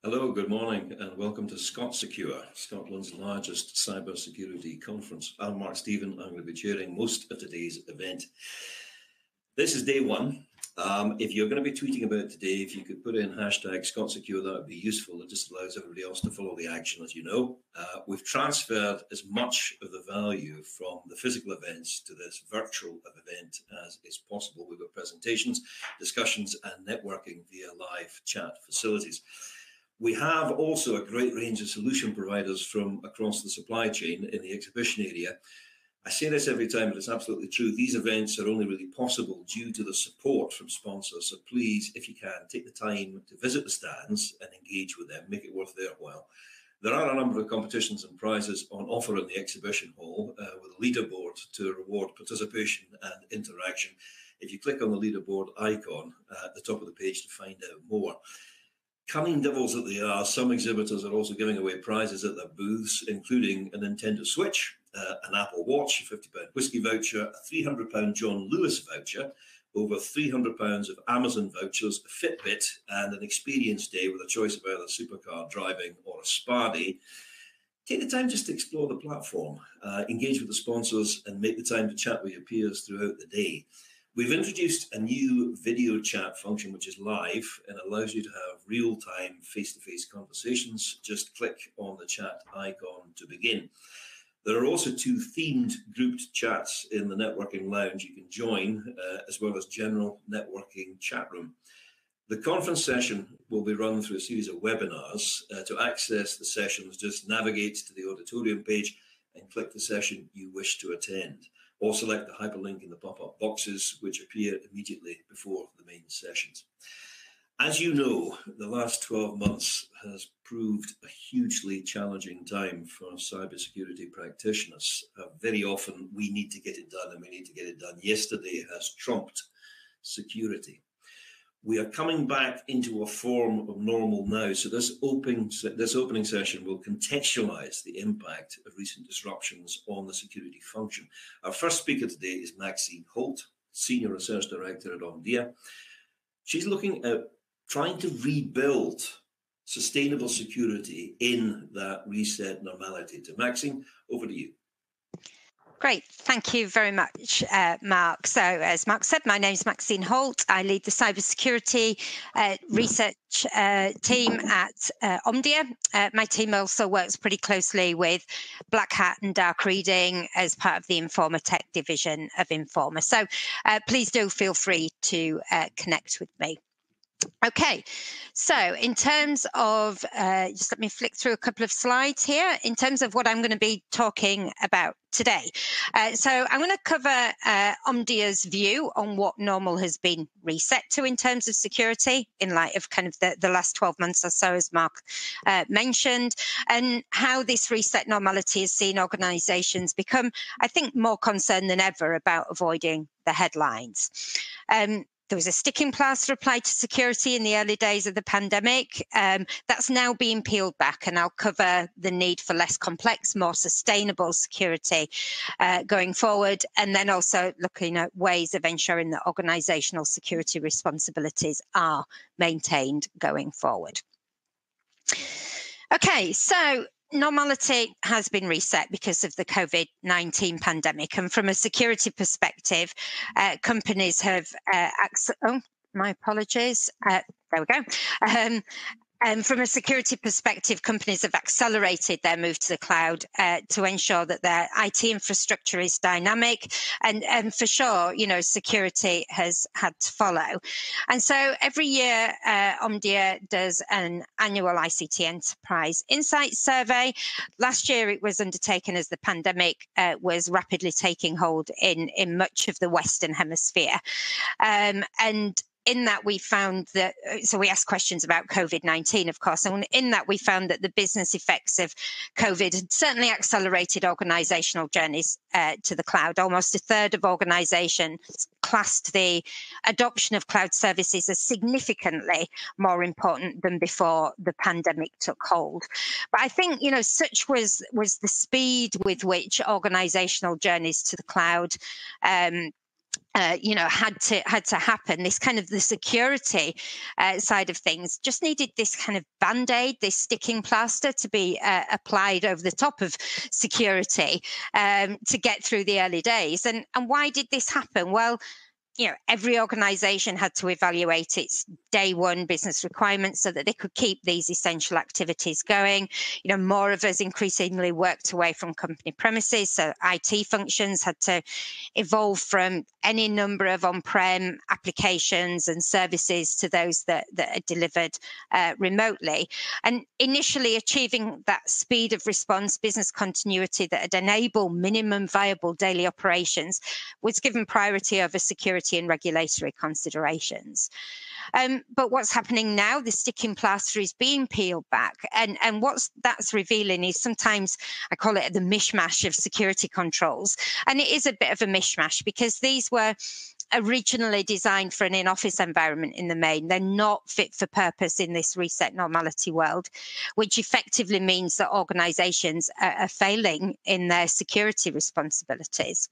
Hello, good morning, and welcome to Scot-Secure, Scotland's largest cybersecurity conference. I'm Mark Stephen. I'm going to be chairing most of today's event. This is day one. If you're going to be tweeting about it today, if you could put in hashtag Scot-Secure, that would be useful. It just allows everybody else to follow the action, as you know. We've transferred as much of the value from the physical events to this virtual event as is possible. We've got presentations, discussions, and networking via live chat facilities. We have also a great range of solution providers from across the supply chain in the exhibition area. I say this every time, but it's absolutely true. These events are only really possible due to the support from sponsors. So please, if you can, take the time to visit the stands and engage with them, make it worth their while. There are a number of competitions and prizes on offer in the exhibition hall with a leaderboard to reward participation and interaction. If you click on the leaderboard icon at the top of the page to find out more. Cunning devils that they are, some exhibitors are also giving away prizes at their booths, including a Nintendo Switch, an Apple Watch, a £50 whiskey voucher, a £300 John Lewis voucher, over £300 of Amazon vouchers, a Fitbit, and an experience day with a choice of either supercar driving or a spa day. Take the time just to explore the platform, engage with the sponsors, and make the time to chat with your peers throughout the day. We've introduced a new video chat function, which is live and allows you to have real-time face-to-face conversations. Just click on the chat icon to begin. There are also two themed grouped chats in the networking lounge you can join, as well as general networking chat room. The conference session will be run through a series of webinars. To access the sessions, just navigate to the auditorium page and click the session you wish to attend. Or select the hyperlink in the pop-up boxes, which appear immediately before the main sessions. As you know, the last 12 months has proved a hugely challenging time for cybersecurity practitioners. Very often we need to get it done, and we need to get it done yesterday has trumped security. We are coming back into a form of normal now. So this opening session will contextualize the impact of recent disruptions on the security function. Our first speaker today is Maxine Holt, Senior Research Director at Omdia. She's looking at trying to rebuild sustainable security in that reset normality. To Maxine, over to you. Great, thank you very much, Mark. So, as Mark said, my name is Maxine Holt. I lead the cybersecurity research team at Omdia. My team also works pretty closely with Black Hat and Dark Reading as part of the Informa Tech division of Informa. So, please do feel free to connect with me. Okay, so in terms of, just let me flick through a couple of slides here, in terms of what I'm going to be talking about today. So I'm going to cover Omdia's view on what normal has been reset to in terms of security in light of kind of the last 12 months or so, as Mark mentioned, and how this reset normality has seen organisations become, I think, more concerned than ever about avoiding the headlines. There was a sticking plaster applied to security in the early days of the pandemic. That's now being peeled back, and I'll cover the need for less complex, more sustainable security going forward, and then also looking at ways of ensuring that organisational security responsibilities are maintained going forward. Okay, so normality has been reset because of the COVID-19 pandemic, and from a security perspective, companies have my apologies. There we go. And from a security perspective, companies have accelerated their move to the cloud to ensure that their IT infrastructure is dynamic, and for sure, you know, security has had to follow. And so every year, Omdia does an annual ICT Enterprise Insights Survey. Last year, it was undertaken as the pandemic was rapidly taking hold in much of the Western Hemisphere. And in that, we found that, so we asked questions about COVID-19, of course, and in that we found that the business effects of COVID had certainly accelerated organisational journeys to the cloud. Almost a third of organisations classed the adoption of cloud services as significantly more important than before the pandemic took hold. But I think, you know, such was the speed with which organisational journeys to the cloud had to happen. This kind of the security side of things just needed this kind of band-aid, this sticking plaster to be applied over the top of security to get through the early days. And why did this happen? Well, every organization had to evaluate its day one business requirements so that they could keep these essential activities going. More of us increasingly worked away from company premises, so IT functions had to evolve from any number of on-prem applications and services to those that are delivered remotely. And initially achieving that speed of response, business continuity that would enable minimum viable daily operations was given priority over security and regulatory considerations. But what's happening now, the sticking plaster is being peeled back. And what that's revealing is sometimes, I call it the mishmash of security controls. And it is a bit of a mishmash because these were originally designed for an in-office environment in the main. They're not fit for purpose in this reset normality world, which effectively means that organizations are failing in their security responsibilities.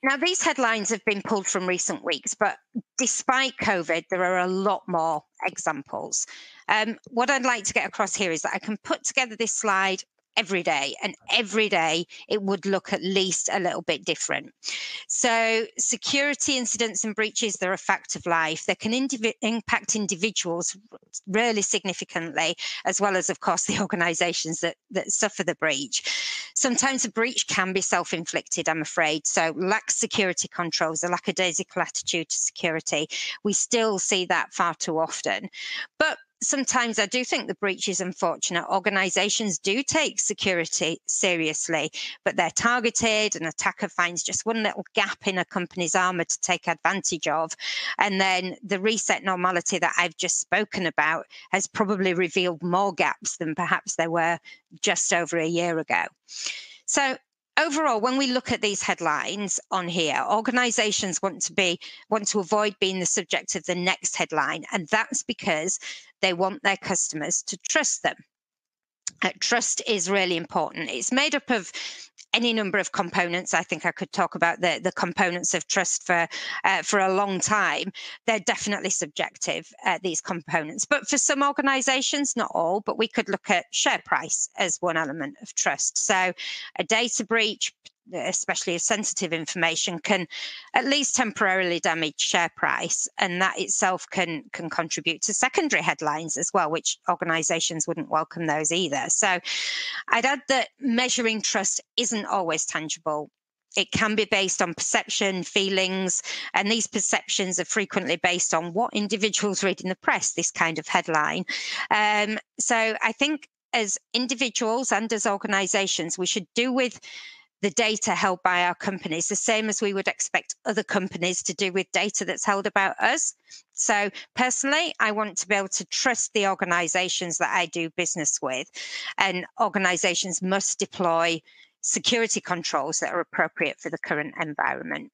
Now, these headlines have been pulled from recent weeks, but despite COVID, there are a lot more examples. What I'd like to get across here is that I can put together this slide every day, and every day it would look at least a little bit different. So security incidents and breaches, they're a fact of life. They can impact individuals really significantly, as well as, of course, the organizations that suffer the breach. Sometimes a breach can be self-inflicted, I'm afraid. So lax security controls, a lackadaisical attitude to security, we still see that far too often. But sometimes I do think the breach is unfortunate. Organizations do take security seriously, but they're targeted. An attacker finds just one little gap in a company's armor to take advantage of. And then the reset normality that I've just spoken about has probably revealed more gaps than perhaps there were just over a year ago. So overall, when we look at these headlines on here, organizations want to avoid being the subject of the next headline, and that's because they want their customers to trust them. Trust is really important. It's made up of any number of components. I think I could talk about the components of trust for a long time. They're definitely subjective, these components. But for some organizations, not all, but we could look at share price as one element of trust. So a data breach, especially of sensitive information, can at least temporarily damage share price, and that itself can contribute to secondary headlines as well, which organizations wouldn't welcome those either. So I'd add that measuring trust isn't always tangible. It can be based on perception, feelings, and these perceptions are frequently based on what individuals read in the press, this kind of headline. So I think as individuals and as organizations, we should do with the data held by our companies the same as we would expect other companies to do with data that's held about us. So personally, I want to be able to trust the organizations that I do business with, and organizations must deploy security controls that are appropriate for the current environment.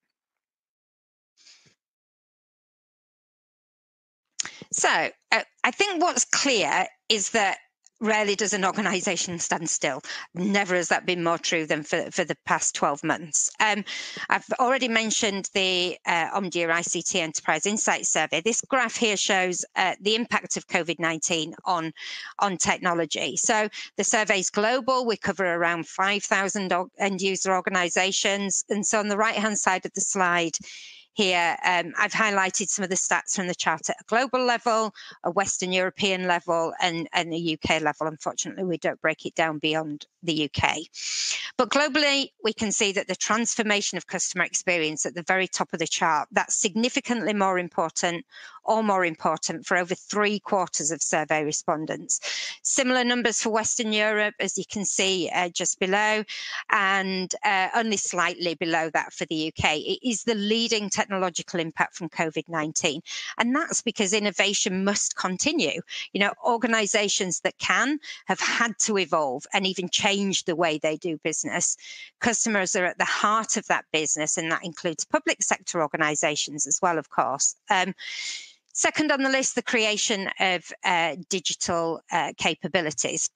So I think what's clear is that rarely does an organization stand still. Never has that been more true than for the past 12 months. I've already mentioned the Omdia ICT Enterprise Insight Survey. This graph here shows the impact of COVID-19 on technology. So the survey is global. We cover around 5,000 end user organizations. And so on the right-hand side of the slide, here, I've highlighted some of the stats from the chart at a global level, a Western European level, and a UK level. Unfortunately, we don't break it down beyond the UK. But globally, we can see that the transformation of customer experience at the very top of the chart, that's significantly more important or more important for over 3/4 of survey respondents. Similar numbers for Western Europe, as you can see just below, and only slightly below that for the UK. It is the leading technological impact from COVID-19. And that's because innovation must continue. You know, organizations that can have had to evolve and even change the way they do business. Customers are at the heart of that business, and that includes public sector organizations as well, of course. Second on the list, the creation of digital capabilities.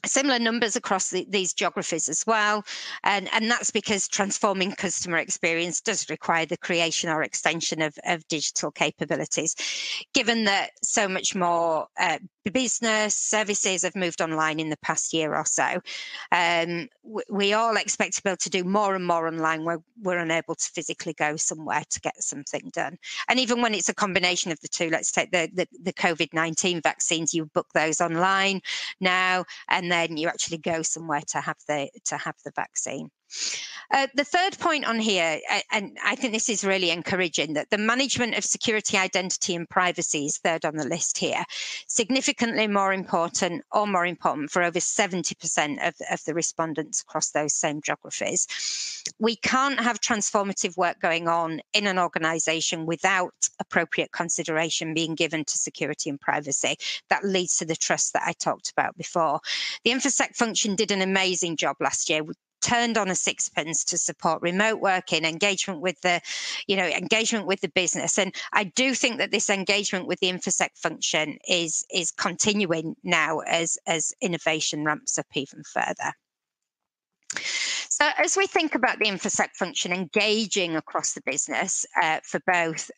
Similar numbers across these geographies as well, and that's because transforming customer experience does require the creation or extension of digital capabilities. Given that so much more business services have moved online in the past year or so, we all expect to be able to do more and more online where we're unable to physically go somewhere to get something done. And even when it's a combination of the two, let's take the COVID-19 vaccines, you book those online now, and then you actually go somewhere to have the vaccine. The third point on here, and I think this is really encouraging, that the management of security, identity and privacy is third on the list here, significantly more important for over 70% of the respondents across those same geographies. We can't have transformative work going on in an organisation without appropriate consideration being given to security and privacy. That leads to the trust that I talked about before. The InfoSec function did an amazing job last year. We turned on a sixpence to support remote working, engagement with the business. And I do think that this engagement with the InfoSec function is continuing now as innovation ramps up even further. So as we think about the InfoSec function engaging across the business for both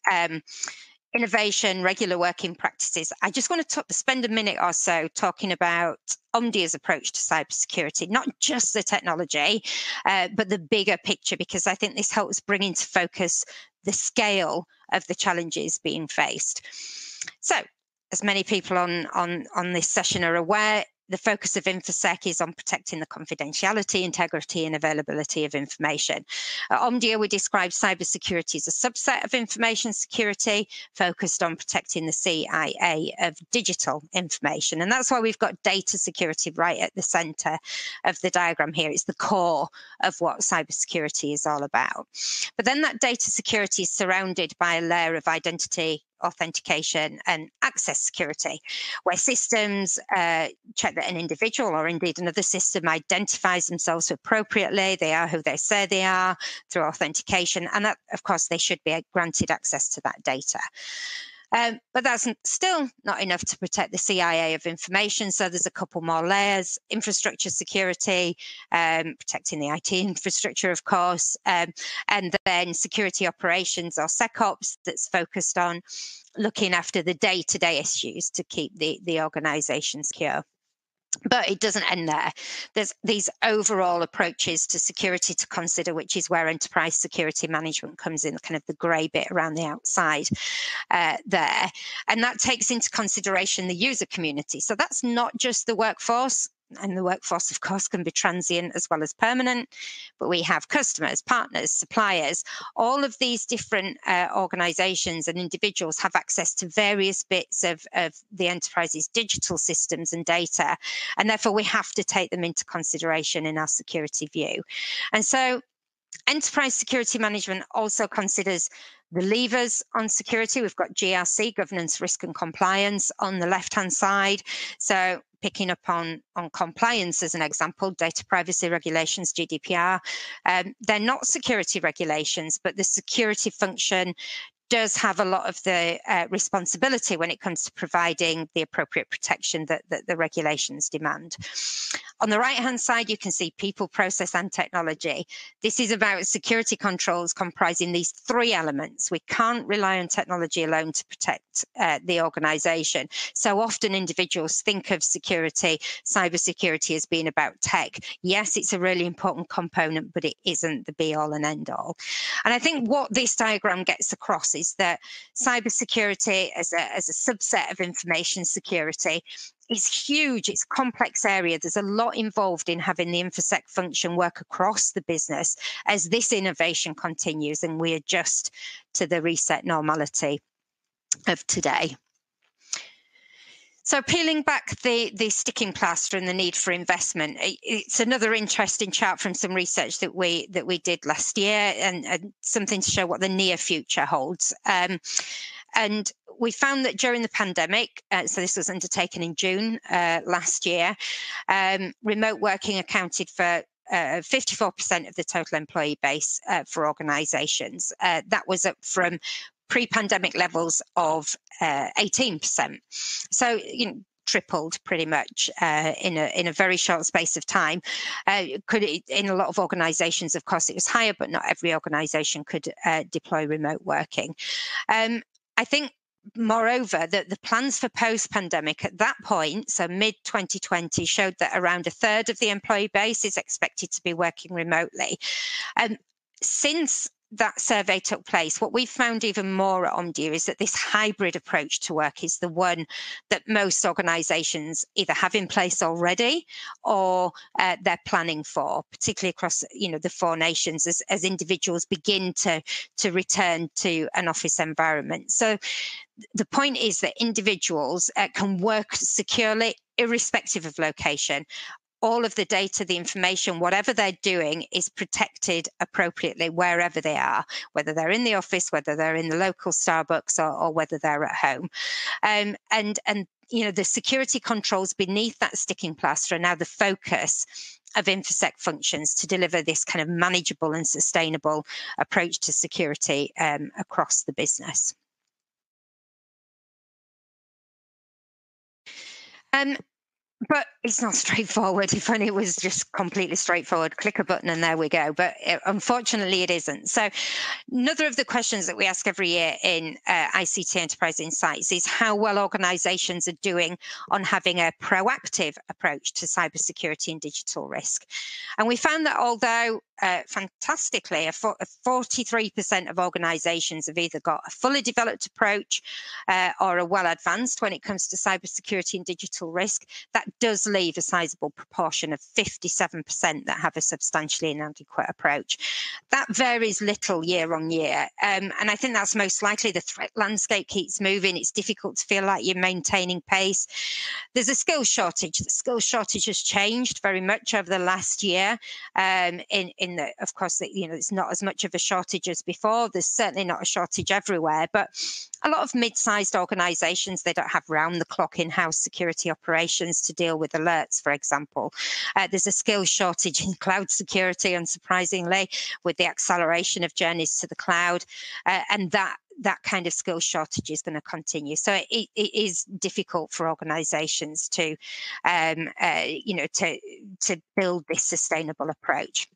innovation, regular working practices, I just want to spend a minute or so talking about Omdia's approach to cybersecurity, not just the technology, but the bigger picture, because I think this helps bring into focus the scale of the challenges being faced. So, as many people on this session are aware, the focus of InfoSec is on protecting the confidentiality, integrity, and availability of information. At Omdia, we describe cybersecurity as a subset of information security focused on protecting the CIA of digital information. And that's why we've got data security right at the center of the diagram here. It's the core of what cybersecurity is all about. But then that data security is surrounded by a layer of identity, authentication and access security, where systems check that an individual or indeed another system identifies themselves appropriately, they are who they say they are, through authentication, and that, of course, they should be granted access to that data. But that's still not enough to protect the CIA of information. So there's a couple more layers: infrastructure security, protecting the IT infrastructure, of course, and then security operations or SecOps that's focused on looking after the day-to-day issues to keep the organization secure. But it doesn't end there. There's these overall approaches to security to consider, which is where enterprise security management comes in, kind of the grey bit around the outside there. And that takes into consideration the user community. So that's not just the workforce. And the workforce, of course, can be transient as well as permanent, but we have customers, partners, suppliers. All of these different organizations and individuals have access to various bits of the enterprise's digital systems and data, and therefore we have to take them into consideration in our security view. And so enterprise security management also considers the levers on security. We've got GRC, governance, risk and compliance, on the left-hand side. So picking up on compliance as an example, data privacy regulations, GDPR. They're not security regulations, but the security function does have a lot of the responsibility when it comes to providing the appropriate protection that the regulations demand. On the right-hand side, you can see people, process and technology. This is about security controls comprising these three elements. We can't rely on technology alone to protect the organization. So often individuals think of security, cybersecurity, as being about tech. Yes, it's a really important component, but it isn't the be-all and end-all. And I think what this diagram gets across is that cybersecurity as a subset of information security is huge. It's a complex area. There's a lot involved in having the InfoSec function work across the business as this innovation continues and we adjust to the reset normality of today. So peeling back the sticking plaster and the need for investment, it's another interesting chart from some research that we did last year, and something to show what the near future holds. And we found that during the pandemic, so this was undertaken in June last year, remote working accounted for 54% of the total employee base for organisations. That was up from pre-pandemic levels of 18%. So, tripled pretty much in a very short space of time. In a lot of organisations, of course, it was higher, but not every organisation could deploy remote working. I think, moreover, that the plans for post-pandemic at that point, so mid-2020, showed that around a third of the employee base is expected to be working remotely. Since that survey took place, what we've found even more at Omdia is that this hybrid approach to work is the one that most organisations either have in place already or they're planning for, particularly across the 4 nations as individuals begin to return to an office environment. So the point is that individuals can work securely irrespective of location. All of the data, the information, whatever they're doing is protected appropriately wherever they are, whether they're in the office, whether they're in the local Starbucks or whether they're at home. And the security controls beneath that sticking plaster are now the focus of InfoSec functions to deliver this kind of manageable and sustainable approach to security across the business. But it's not straightforward. If only it was just completely straightforward, click a button and there we go. But unfortunately, it isn't. So another of the questions that we ask every year in ICT Enterprise Insights is how well organisations are doing on having a proactive approach to cybersecurity and digital risk. And we found that although fantastically, 43% of organisations have either got a fully developed approach or are well advanced when it comes to cybersecurity and digital risk, that does leave a sizable proportion of 57% that have a substantially inadequate approach. That varies little year on year. And I think that's most likely the threat landscape keeps moving. It's difficult to feel like you're maintaining pace. There's a skills shortage. The skills shortage has changed very much over the last year. In that, of course, it's not as much of a shortage as before. There's certainly not a shortage everywhere, but a lot of mid-sized organisations, they don't have round-the-clock in-house security operations to deal with alerts, for example. There's a skills shortage in cloud security, unsurprisingly, with the acceleration of journeys to the cloud, and that kind of skill shortage is going to continue. So it is difficult for organisations to, to build this sustainable approach.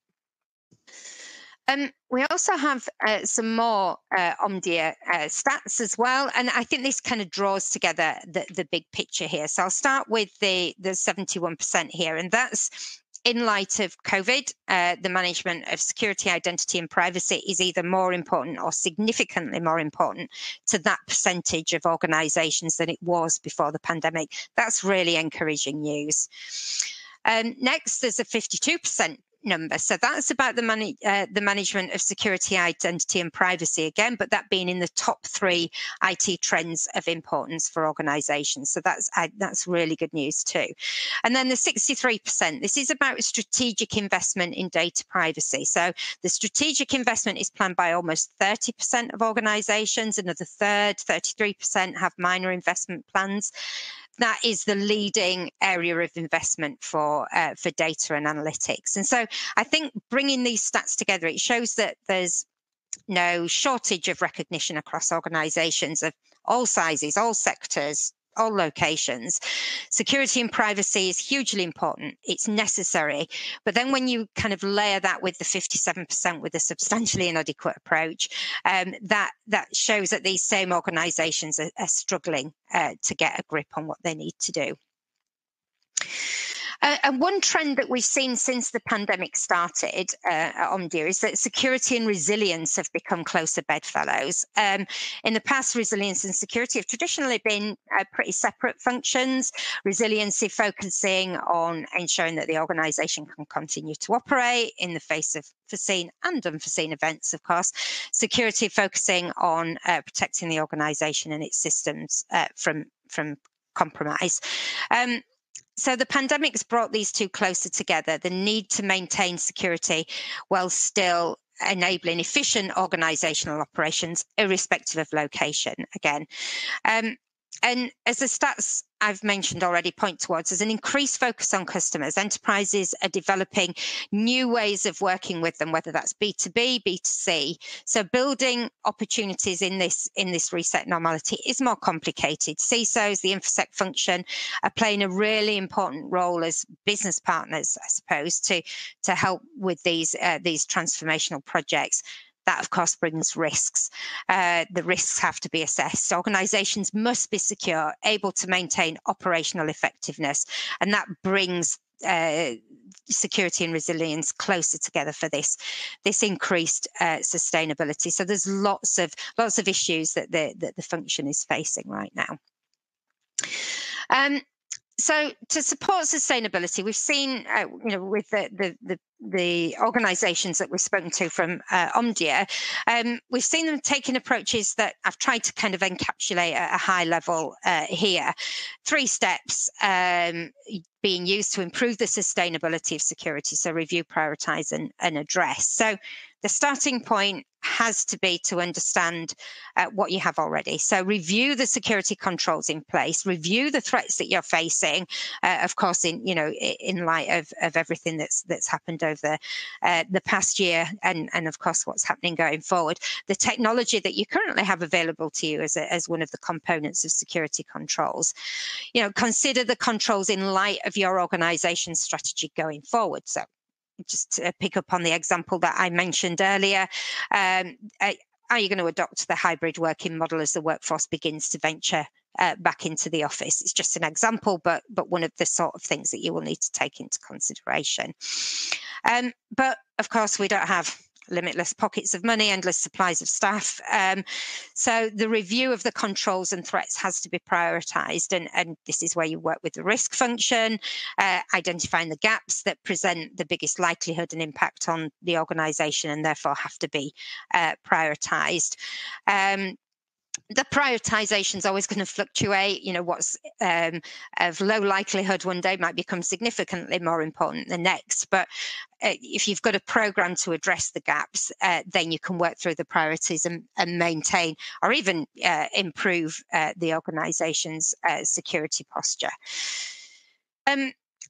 We also have some more Omdia stats as well, and I think this kind of draws together the big picture here. So I'll start with the 71% here, and that's in light of COVID, the management of security, identity and privacy is either more important or significantly more important to that percentage of organisations than it was before the pandemic. That's really encouraging news. Next, there's a 52% number. So that's about the management of security, identity and privacy again, but that being in the top 3 IT trends of importance for organisations. So that's really good news too. And then the 63%, this is about strategic investment in data privacy. So the strategic investment is planned by almost 30% of organisations. Another third, 33%, have minor investment plans. That is the leading area of investment for data and analytics. And so I think bringing these stats together, it shows that there's no shortage of recognition across organisations of all sizes, all sectors, all locations. Security and privacy is hugely important. It's necessary. But then when you kind of layer that with the 57% with a substantially inadequate approach, that shows that these same organisations are struggling to get a grip on what they need to do. And one trend that we've seen since the pandemic started at Omdia is that security and resilience have become closer bedfellows. In the past, resilience and security have traditionally been pretty separate functions. Resiliency focusing on ensuring that the organisation can continue to operate in the face of foreseen and unforeseen events, of course. Security focusing on protecting the organisation and its systems from compromise. So the pandemic's brought these two closer together, the need to maintain security while still enabling efficient organisational operations, irrespective of location, again. And as the stats I've mentioned already point towards, there's an increased focus on customers. Enterprises are developing new ways of working with them, whether that's B2B, B2C. So building opportunities in this reset normality is more complicated. CISOs, the InfoSec function, are playing a really important role as business partners, I suppose, to help with these transformational projects. That, of course, brings risks. The risks have to be assessed. Organisations must be secure, able to maintain operational effectiveness, and that brings security and resilience closer together for this increased sustainability. So there's lots of issues that the function is facing right now. So to support sustainability, we've seen, with the organisations that we've spoken to from Omdia, we've seen them taking approaches that I've tried to kind of encapsulate at a high level here. 3 steps being used to improve the sustainability of security. So review, prioritise and address. So the starting point has to be to understand what you have already. So review the security controls in place, review the threats that you're facing, of course, in light of everything that's happened over the past year, and of course what's happening going forward. The technology that you currently have available to you as one of the components of security controls. Consider the controls in light of your organization's strategy going forward. So just to pick up on the example that I mentioned earlier, are you going to adopt the hybrid working model as the workforce begins to venture back into the office? It's just an example, but one of the sort of things that you will need to take into consideration. But of course, we don't have limitless pockets of money, endless supplies of staff. So the review of the controls and threats has to be prioritised, and this is where you work with the risk function, identifying the gaps that present the biggest likelihood and impact on the organisation and therefore have to be prioritised. The prioritization is always going to fluctuate. What's of low likelihood one day might become significantly more important the next. But if you've got a program to address the gaps, then you can work through the priorities and maintain or even improve the organization's security posture.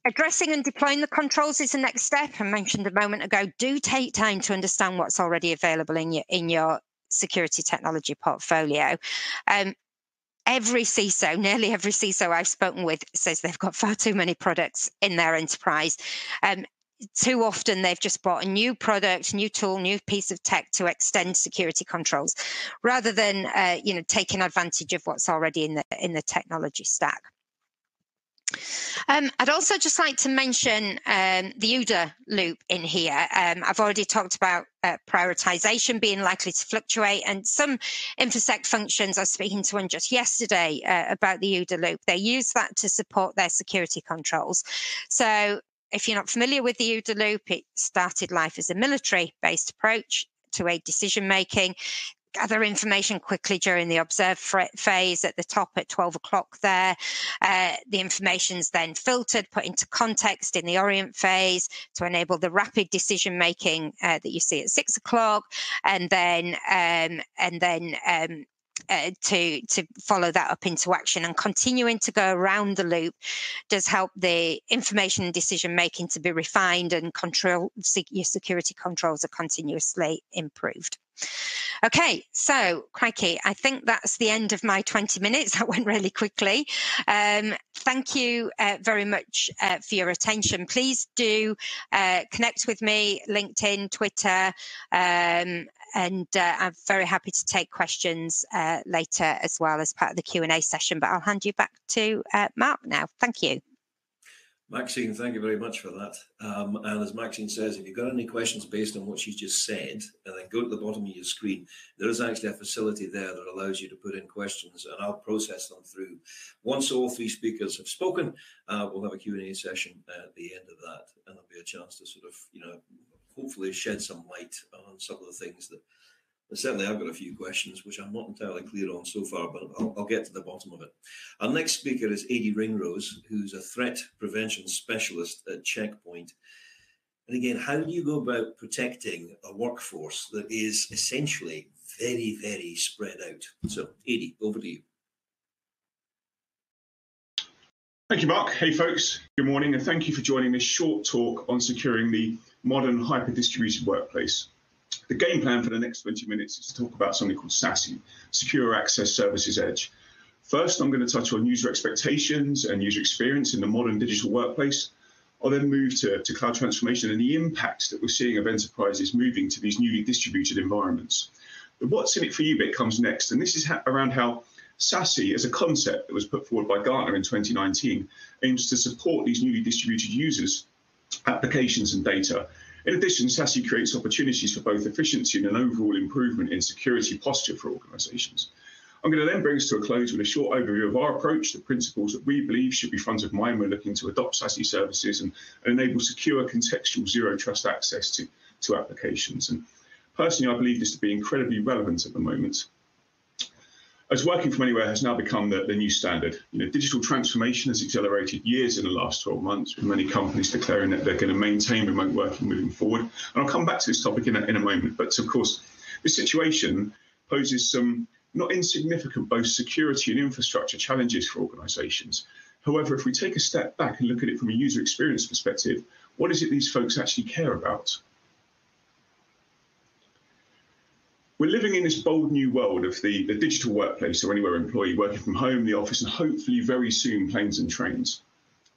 Addressing and deploying the controls is the next step. I mentioned a moment ago, do take time to understand what's already available in your security technology portfolio. Every CISO, nearly every CISO I've spoken with says they've got far too many products in their enterprise. Too often they've just bought a new product, new tool, new piece of tech to extend security controls, rather than taking advantage of what's already in the technology stack. I'd also just like to mention the OODA loop in here. I've already talked about prioritization being likely to fluctuate, and some InfoSec functions I was speaking to one just yesterday about the OODA loop. They use that to support their security controls. So if you're not familiar with the OODA loop, it started life as a military-based approach to aid decision-making. Gather information quickly during the observe phase at the top at 12 o'clock there. The information's then filtered, put into context in the orient phase to enable the rapid decision making that you see at 6 o'clock, and then to follow that up into action. And continuing to go around the loop does help the information and decision making to be refined, and your security controls are continuously improved. Okay, so crikey, I think that's the end of my 20 minutes. That went really quickly. Thank you very much for your attention. Please do connect with me, LinkedIn, Twitter, and I'm very happy to take questions later as well as part of the Q&A session. But I'll hand you back to Mark now. Thank you. Maxine, thank you very much for that. And as Maxine says, if you've got any questions based on what she's just said, and then go to the bottom of your screen, there is actually a facility there that allows you to put in questions, and I'll process them through. Once all 3 speakers have spoken, we'll have a Q&A session at the end of that, and there'll be a chance to sort of, hopefully shed some light on some of the things that certainly I've got a few questions which I'm not entirely clear on so far, but I'll get to the bottom of it. Our next speaker is Ringrose, who's a threat prevention specialist at Checkpoint. And again, how do you go about protecting a workforce that is essentially very, very spread out? So, Adi, over to you. Thank you, Mark. Hey, folks. Good morning, and thank you for joining this short talk on securing the modern hyper-distributed workplace. The game plan for the next 20 minutes is to talk about something called SASE, Secure Access Services Edge. First, I'm going to touch on user expectations and user experience in the modern digital workplace. I'll then move to cloud transformation and the impacts that we're seeing of enterprises moving to these newly distributed environments. The what's in it for you bit comes next, and this is around how SASE, as a concept that was put forward by Gartner in 2019, aims to support these newly distributed users, applications and data. In addition, SASE creates opportunities for both efficiency and an overall improvement in security posture for organizations. I'm going to then bring us to a close with a short overview of our approach, the principles that we believe should be front of mind when looking to adopt SASE services and enable secure, contextual, zero-trust access to applications. And personally, I believe this to be incredibly relevant at the moment, as working from anywhere has now become the new standard. Digital transformation has accelerated years in the last 12 months, with many companies declaring that they're going to maintain remote working moving forward. And I'll come back to this topic in a moment. But of course, this situation poses some not insignificant both security and infrastructure challenges for organizations. However, if we take a step back and look at it from a user experience perspective, what is it these folks actually care about? We're living in this bold new world of the digital workplace, or anywhere employee working from home, the office, and hopefully very soon planes and trains.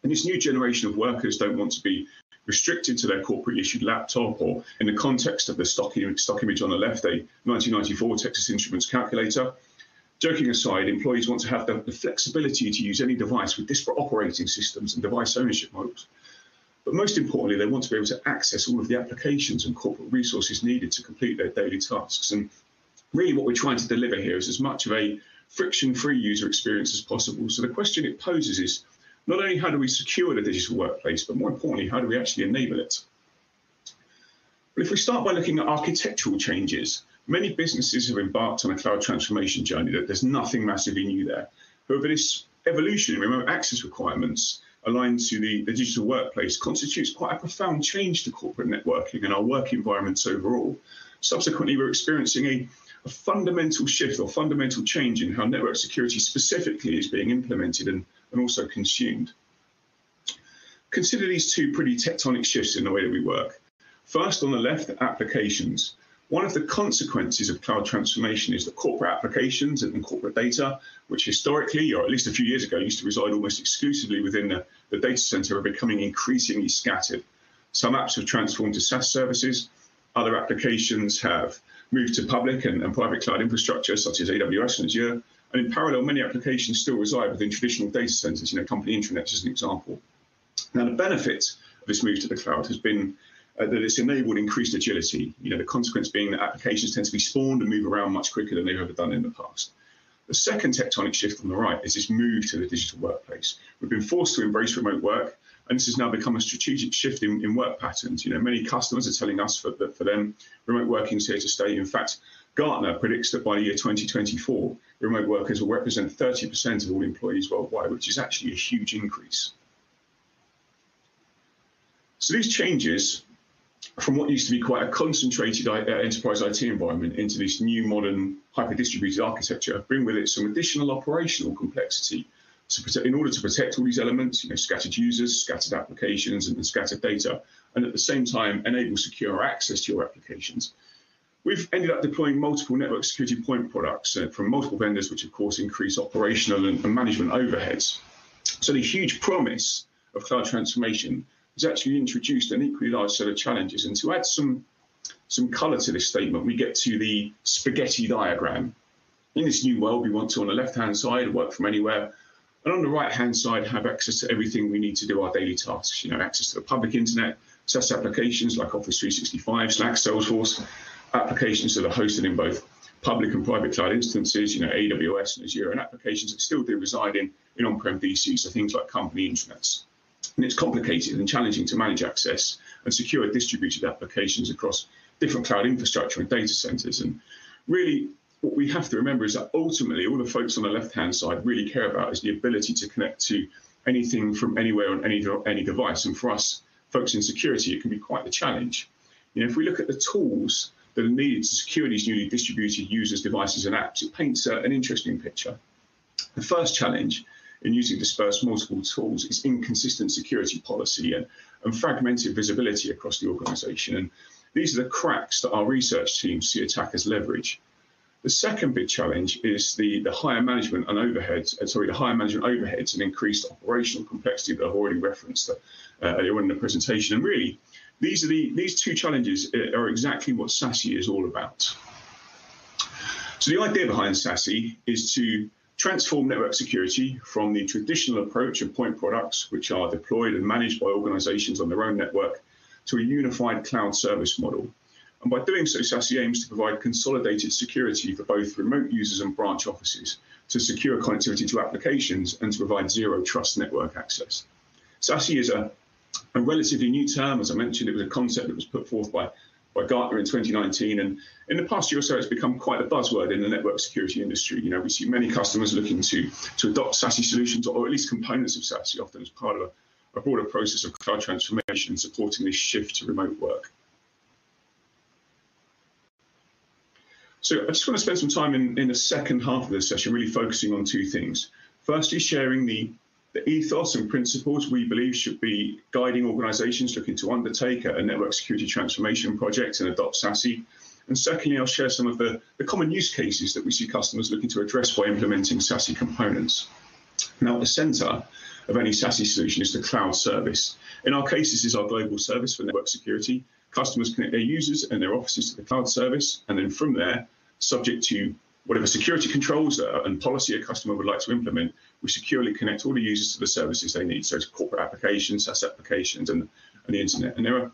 And this new generation of workers don't want to be restricted to their corporate issued laptop, or in the context of the stock image on the left, a 1994 Texas Instruments calculator. Joking aside, employees want to have the flexibility to use any device with disparate operating systems and device ownership models. But most importantly, they want to be able to access all of the applications and corporate resources needed to complete their daily tasks. And really what we're trying to deliver here is as much of a friction-free user experience as possible. So the question it poses is not only how do we secure the digital workplace, but more importantly, how do we actually enable it? But if we start by looking at architectural changes, many businesses have embarked on a cloud transformation journey. There's nothing massively new there. However, this evolution in remote access requirements aligned to the digital workplace constitutes quite a profound change to corporate networking and our work environments overall. Subsequently, we're experiencing a fundamental shift or fundamental change in how network security specifically is being implemented and also consumed. Consider these two pretty tectonic shifts in the way that we work. First, on the left, applications. One of the consequences of cloud transformation is that corporate applications and corporate data, which historically, or at least a few years ago, used to reside almost exclusively within the data center, are becoming increasingly scattered. Some apps have transformed to SaaS services. Other applications have moved to public and private cloud infrastructure, such as AWS and Azure. And in parallel, many applications still reside within traditional data centers, company intranets as an example. Now, the benefit of this move to the cloud has been that it's enabled increased agility, the consequence being that applications tend to be spawned and move around much quicker than they've ever done in the past. The second tectonic shift on the right is this move to the digital workplace. We've been forced to embrace remote work, and this has now become a strategic shift in work patterns. Many customers are telling us that for them, remote working is here to stay. In fact, Gartner predicts that by the year 2024, remote workers will represent 30% of all employees worldwide, which is actually a huge increase. So these changes from what used to be quite a concentrated enterprise IT environment into this new modern hyper-distributed architecture bring with it some additional operational complexity in order to protect all these elements, scattered users, scattered applications, and scattered data, and at the same time enable secure access to your applications. We've ended up deploying multiple network security point products from multiple vendors, which of course increase operational and management overheads. So the huge promise of cloud transformation has actually introduced an equally large set of challenges. And to add some color to this statement, we get to the spaghetti diagram. In this new world, we want to, on the left-hand side, work from anywhere, and on the right-hand side, have access to everything we need to do our daily tasks. Access to the public internet, SaaS applications like Office 365, Slack, Salesforce, applications that are hosted in both public and private cloud instances, AWS and Azure, and applications that still do reside in on-prem DCs, so things like company intranets. And it's complicated and challenging to manage access and secure distributed applications across different cloud infrastructure and data centers. And really, what we have to remember is that ultimately, all the folks on the left-hand side really care about is the ability to connect to anything from anywhere on any device. And for us, folks in security, it can be quite the challenge. If we look at the tools that are needed to secure these newly distributed users, devices, and apps, it paints an interesting picture. The first challenge in using dispersed multiple tools is inconsistent security policy and fragmented visibility across the organisation. And these are the cracks that our research teams see attackers leverage. The second big challenge is the higher management and overheads, the higher management overheads and increased operational complexity that I've already referenced earlier on in the presentation. And really, these two challenges are exactly what SASE is all about. So the idea behind SASE is to transform network security from the traditional approach of point products, which are deployed and managed by organizations on their own network, to a unified cloud service model. And by doing so, SASE aims to provide consolidated security for both remote users and branch offices, to secure connectivity to applications, and to provide zero trust network access. SASE is a relatively new term. As I mentioned, it was a concept that was put forth by Gartner in 2019, and in the past year or so, it's become quite a buzzword in the network security industry. You know, we see many customers looking to adopt SASE solutions, or at least components of SASE, often as part of a broader process of cloud transformation, supporting this shift to remote work. So I just want to spend some time in the second half of this session really focusing on two things. Firstly, sharing the ethos and principles we believe should be guiding organizations looking to undertake a network security transformation project and adopt SASE. And secondly, I'll share some of the common use cases that we see customers looking to address by implementing SASE components. Now, at the center of any SASE solution is the cloud service. In our case, this is our global service for network security. Customers connect their users and their offices to the cloud service, and then from there, subject to whatever security controls and policy a customer would like to implement, we securely connect all the users to the services they need. So it's corporate applications, SaaS applications, and the internet. And there are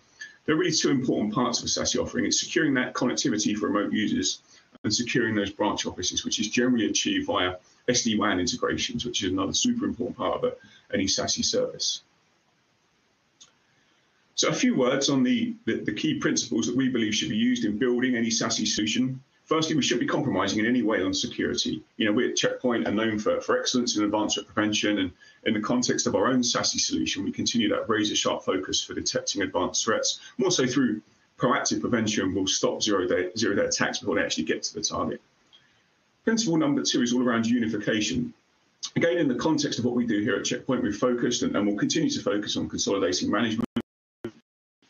really two important parts of a SASE offering. It's securing that connectivity for remote users and securing those branch offices, which is generally achieved via SD-WAN integrations, which is another super important part of any SASE service. So a few words on the key principles that we believe should be used in building any SASE solution. Firstly, we shouldn't be compromising in any way on security. You know, we at Checkpoint are known for excellence in advanced threat prevention, and in the context of our own SASE solution, we continue that razor-sharp focus for detecting advanced threats. More so through proactive prevention, we'll stop zero-day attacks before they actually get to the target. Principle number 2 is all around unification. Again, in the context of what we do here at Checkpoint, we've focused and will continue to focus on consolidating management,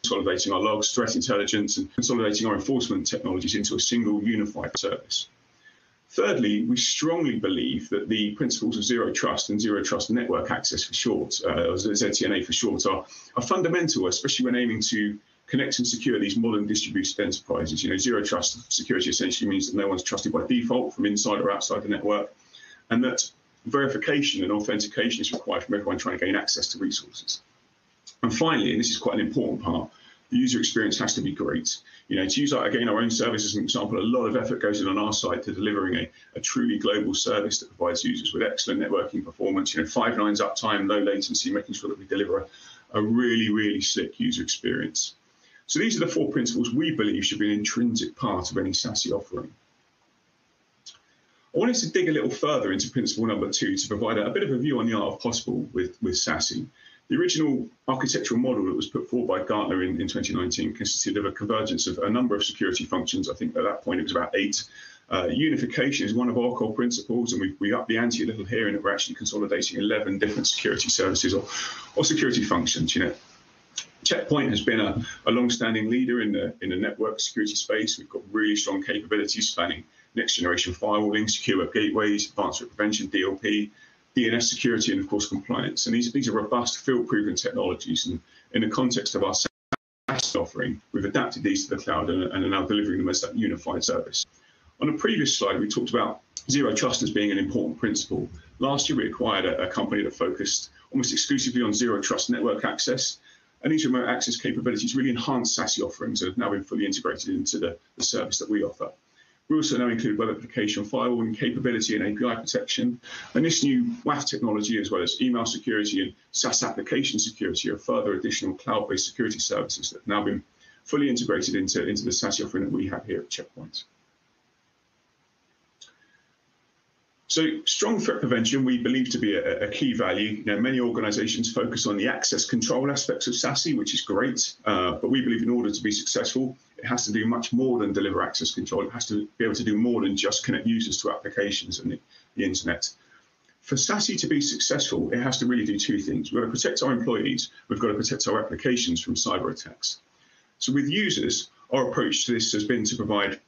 consolidating our logs, threat intelligence, and consolidating our enforcement technologies into a single unified service. Thirdly, we strongly believe that the principles of zero trust and zero trust network access for short, or ZTNA for short, are fundamental, especially when aiming to connect and secure these modern distributed enterprises. You know, zero trust security essentially means that no one's trusted by default from inside or outside the network, and that verification and authentication is required from everyone trying to gain access to resources. And finally, and this is quite an important part, the user experience has to be great. You know, to use again our own service as an example, a lot of effort goes in on our side to delivering a truly global service that provides users with excellent networking performance. You know, 5 nines uptime, low latency, making sure that we deliver a really, really slick user experience. So these are the 4 principles we believe should be an intrinsic part of any SASE offering. I wanted to dig a little further into principle number 2 to provide a bit of a view on the art of possible with SASE. The original architectural model that was put forward by Gartner in 2019 consisted of a convergence of a number of security functions. I think at that point it was about 8. Unification is one of our core principles, and we up the ante a little here, and we're actually consolidating 11 different security services or security functions. You know, Checkpoint has been a long-standing leader in the network security space. We've got really strong capabilities spanning next-generation firewalling, secure web gateways, advanced threat prevention, DLP, DNS security, and of course compliance. And these are robust, field-proven technologies. And in the context of our SaaS offering, we've adapted these to the cloud and are now delivering them as that unified service. On a previous slide, we talked about zero trust as being an important principle. Last year, we acquired a company that focused almost exclusively on zero trust network access. And these remote access capabilities really enhance SASE offerings that have now been fully integrated into the service that we offer. We also now include web application firewalling capability and API protection. And this new WAF technology, as well as email security and SaaS application security, are further additional cloud-based security services that have now been fully integrated into the SASE offering that we have here at Checkpoint. So strong threat prevention we believe to be a key value. You know, many organizations focus on the access control aspects of SASE, which is great, but we believe in order to be successful, it has to do much more than deliver access control. It has to be able to do more than just connect users to applications and the internet. For SASE to be successful, it has to really do two things. We've got to protect our employees, we've got to protect our applications from cyber attacks. So with users, our approach to this has been to provide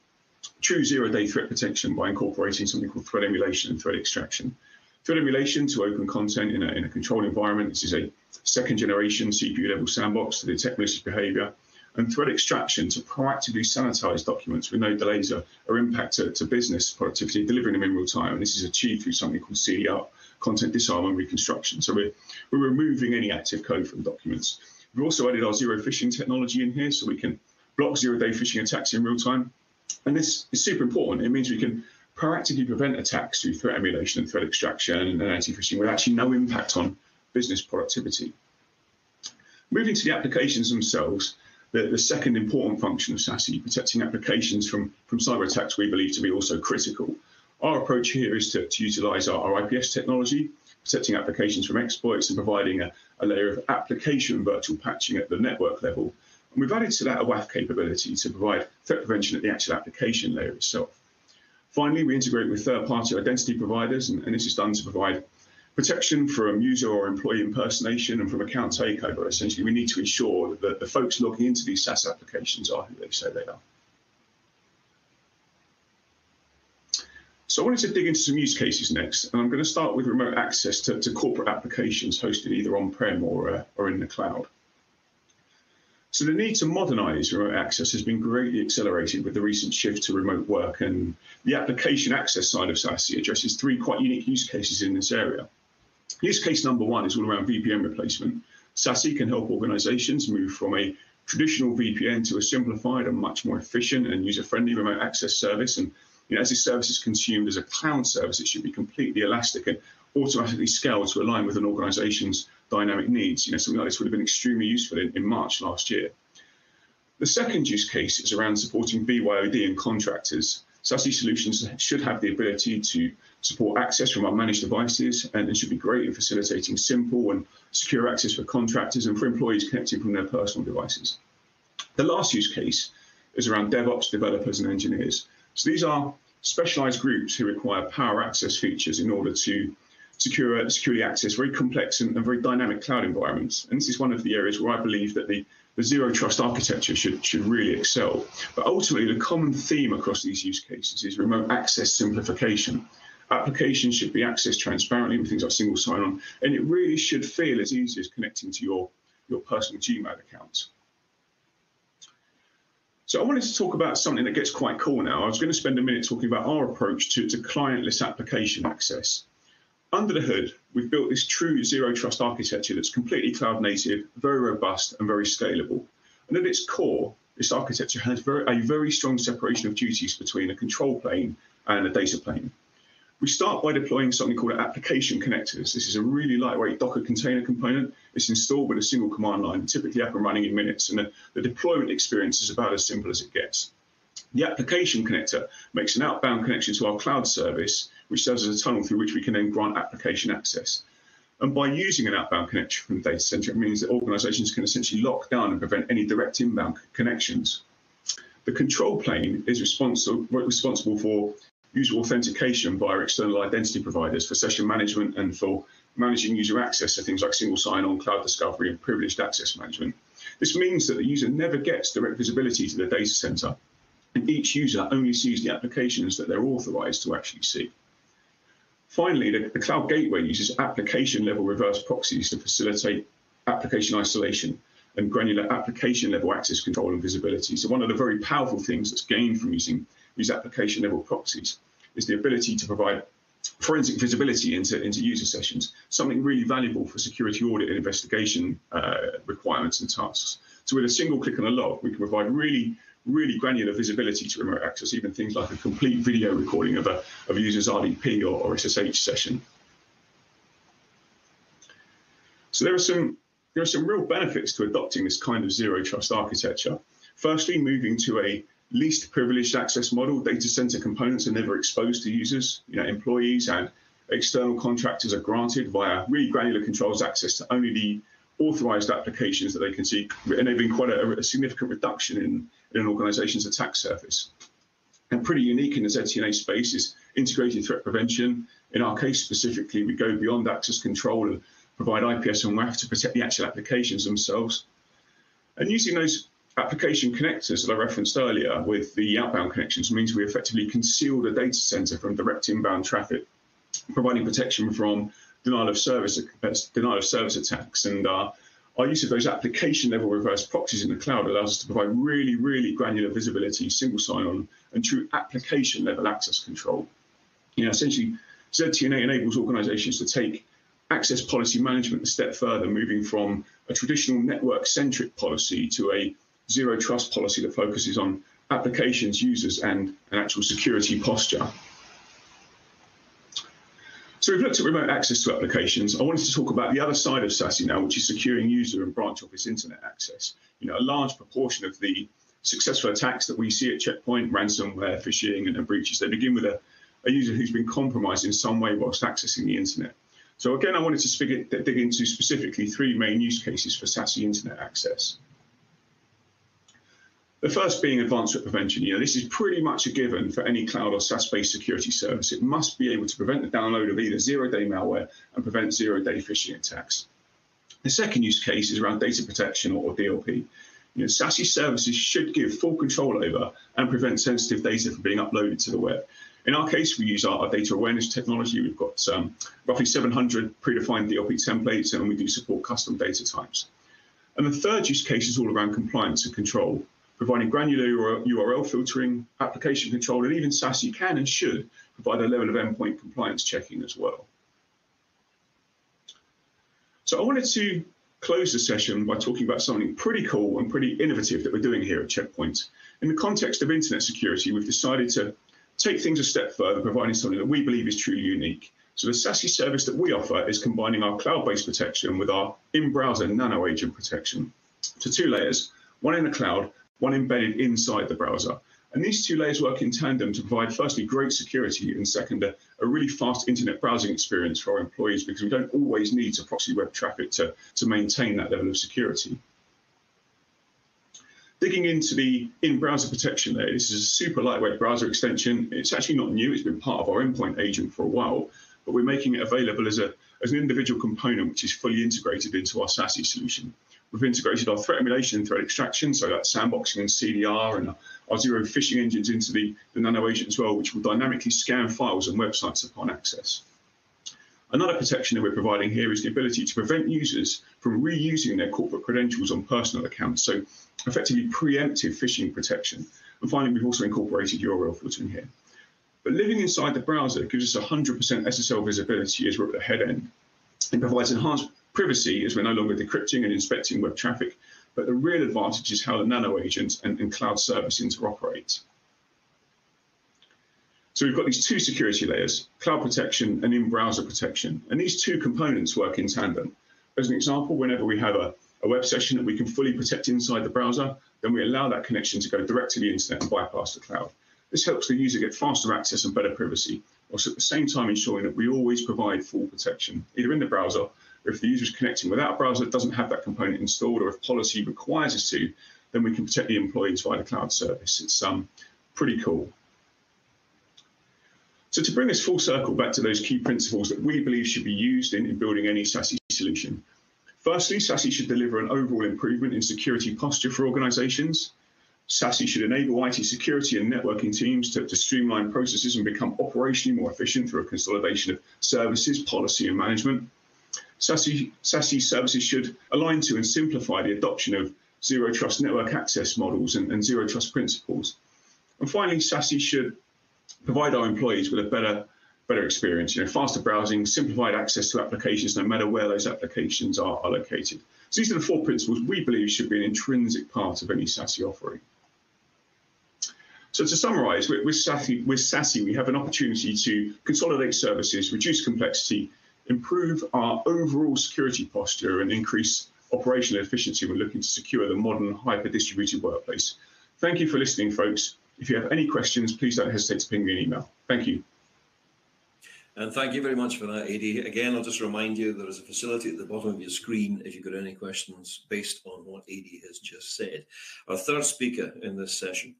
true zero-day threat protection by incorporating something called threat emulation and threat extraction. Threat emulation to open content in a controlled environment. This is a second-generation CPU-level sandbox to detect malicious behavior. And threat extraction to proactively sanitize documents with no delays or impact to business productivity, delivering them in real time. And this is achieved through something called CDR, content disarm and reconstruction. So we're removing any active code from documents. We've also added our zero phishing technology in here, so we can block zero-day phishing attacks in real time. And this is super important. It means we can proactively prevent attacks through threat emulation and threat extraction and anti-phishing with actually no impact on business productivity. Moving to the applications themselves, the second important function of SASE, protecting applications from cyber attacks, we believe to be also critical. Our approach here is to utilize our IPS technology, protecting applications from exploits and providing a layer of application virtual patching at the network level. And we've added to that a WAF capability to provide threat prevention at the actual application layer itself. Finally, we integrate with third-party identity providers, and this is done to provide protection from user or employee impersonation and from account takeover. Essentially, we need to ensure that the folks logging into these SaaS applications are who they say they are. So I wanted to dig into some use cases next, and I'm going to start with remote access to corporate applications hosted either on-prem or in the cloud. So the need to modernize remote access has been greatly accelerated with the recent shift to remote work, and the application access side of SASE addresses three quite unique use cases in this area. Use case number one is all around VPN replacement. SASE can help organizations move from a traditional VPN to a simplified and much more efficient and user-friendly remote access service. And as this service is consumed as a cloud service, it should be completely elastic and automatically scaled to align with an organization's dynamic needs. Something like this would have been extremely useful in March last year. The second use case is around supporting BYOD and contractors. SASE solutions should have the ability to support access from unmanaged devices, and it should be great in facilitating simple and secure access for contractors and for employees connecting from their personal devices. The last use case is around DevOps developers and engineers. So these are specialized groups who require power access features in order to securely access very complex and very dynamic cloud environments. And this is one of the areas where I believe that the zero trust architecture should really excel. But ultimately, the common theme across these use cases is remote access simplification. Applications should be accessed transparently with things like single sign-on, and it really should feel as easy as connecting to your personal Gmail account. So I wanted to talk about something that gets quite cool now. I was going to spend a minute talking about our approach to clientless application access. Under the hood, we've built this true zero trust architecture that's completely cloud native, very robust and very scalable. And at its core, this architecture has a very strong separation of duties between a control plane and a data plane. We start by deploying something called application connectors. This is a really lightweight Docker container component. It's installed with a single command line, typically up and running in minutes, and the deployment experience is about as simple as it gets. The application connector makes an outbound connection to our cloud service, which serves as a tunnel through which we can then grant application access. And by using an outbound connection from the data center, it means that organizations can essentially lock down and prevent any direct inbound connections. The control plane is responsible for user authentication via external identity providers, for session management, and for managing user access to things like single sign-on, cloud discovery, and privileged access management. This means that the user never gets direct visibility to the data center, and each user only sees the applications that they're authorized to actually see. Finally, the cloud gateway uses application-level reverse proxies to facilitate application isolation and granular application-level access control and visibility. So one of the very powerful things that's gained from using these application-level proxies is the ability to provide forensic visibility into user sessions, something really valuable for security audit and investigation requirements and tasks. So with a single click on a log, we can provide really granular visibility to remote access, even things like a complete video recording of a user's RDP or SSH session. So there are some real benefits to adopting this kind of zero trust architecture. Firstly, moving to a least privileged access model. Data center components are never exposed to users. Employees and external contractors are granted via really granular controls access to only the authorized applications that they can see, enabling quite a significant reduction in an organization's attack surface. And pretty unique in the ZTNA space is integrated threat prevention In our case specifically, we go beyond access control and provide IPS and WAF to protect the actual applications themselves. And using those application connectors that I referenced earlier with the outbound connections means we effectively conceal the data center from direct inbound traffic, providing protection from denial of service attacks. And our use of those application level reverse proxies in the cloud allows us to provide really, really granular visibility, single sign-on, and true application level access control. Essentially, ZTNA enables organizations to take access policy management a step further, moving from a traditional network-centric policy to a zero trust policy that focuses on applications, users, and an actual security posture. So we've looked at remote access to applications. I wanted to talk about the other side of SASE now, which is securing user and branch office internet access. A large proportion of the successful attacks that we see at Checkpoint, ransomware, phishing, and breaches, they begin with a user who's been compromised in some way whilst accessing the internet. So again, I wanted to dig into specifically 3 main use cases for SASE internet access. The first being advanced threat prevention. This is pretty much a given for any cloud or SaaS-based security service. It must be able to prevent the download of either zero-day malware and prevent zero-day phishing attacks. The second use case is around data protection or DLP. SASE services should give full control over and prevent sensitive data from being uploaded to the web. In our case, we use our data awareness technology. We've got roughly 700 predefined DLP templates, and we do support custom data types. And the third use case is all around compliance and control, providing granular URL filtering, application control, and even SASE can and should provide a level of endpoint compliance checking as well. So I wanted to close the session by talking about something pretty cool and pretty innovative that we're doing here at Checkpoint. In the context of internet security, we've decided to take things a step further, providing something that we believe is truly unique. So the SASE service that we offer is combining our cloud-based protection with our in-browser nano agent protection. So 2 layers, one in the cloud, one embedded inside the browser. And these 2 layers work in tandem to provide, firstly, great security, and second, a really fast internet browsing experience for our employees, because we don't always need to proxy web traffic to maintain that level of security. Digging into the in-browser protection layer, this is a super lightweight browser extension. It's actually not new. It's been part of our endpoint agent for a while, but we're making it available as an individual component which is fully integrated into our SASE solution. We've integrated our threat emulation and threat extraction, so that's sandboxing and CDR, and our zero phishing engines into the nano agent as well, which will dynamically scan files and websites upon access. Another protection that we're providing here is the ability to prevent users from reusing their corporate credentials on personal accounts, so effectively preemptive phishing protection. And finally, we've also incorporated URL filtering here. But living inside the browser gives us 100% SSL visibility as we're at the head end. It provides enhanced privacy as we're no longer decrypting and inspecting web traffic, but the real advantage is how the nano agent and cloud service interoperate. So we've got these 2 security layers, cloud protection and in-browser protection, and these 2 components work in tandem. As an example, whenever we have a web session that we can fully protect inside the browser, then we allow that connection to go direct to the internet and bypass the cloud. This helps the user get faster access and better privacy, whilst at the same time ensuring that we always provide full protection, either in the browser, or if the user is connecting without a browser that doesn't have that component installed, or if policy requires us to, then we can protect the employees via the cloud service. It's pretty cool. So to bring us full circle back to those key principles that we believe should be used in building any SASE solution. Firstly, SASE should deliver an overall improvement in security posture for organizations. SASE should enable IT security and networking teams to streamline processes and become operationally more efficient through a consolidation of services, policy, and management. SASE services should align to and simplify the adoption of zero trust network access models and zero trust principles. And finally, SASE should provide our employees with a better experience, faster browsing, simplified access to applications no matter where those applications are located. So these are the 4 principles we believe should be an intrinsic part of any SASE offering. So to summarize, with SASE, we have an opportunity to consolidate services, reduce complexity, improve our overall security posture, and increase operational efficiency when looking to secure the modern hyper-distributed workplace. Thank you for listening, folks. If you have any questions, please don't hesitate to ping me an email. Thank you. And thank you very much for that, Adi. Again, I'll just remind you there is a facility at the bottom of your screen if you've got any questions based on what Adi has just said. Our third speaker in this session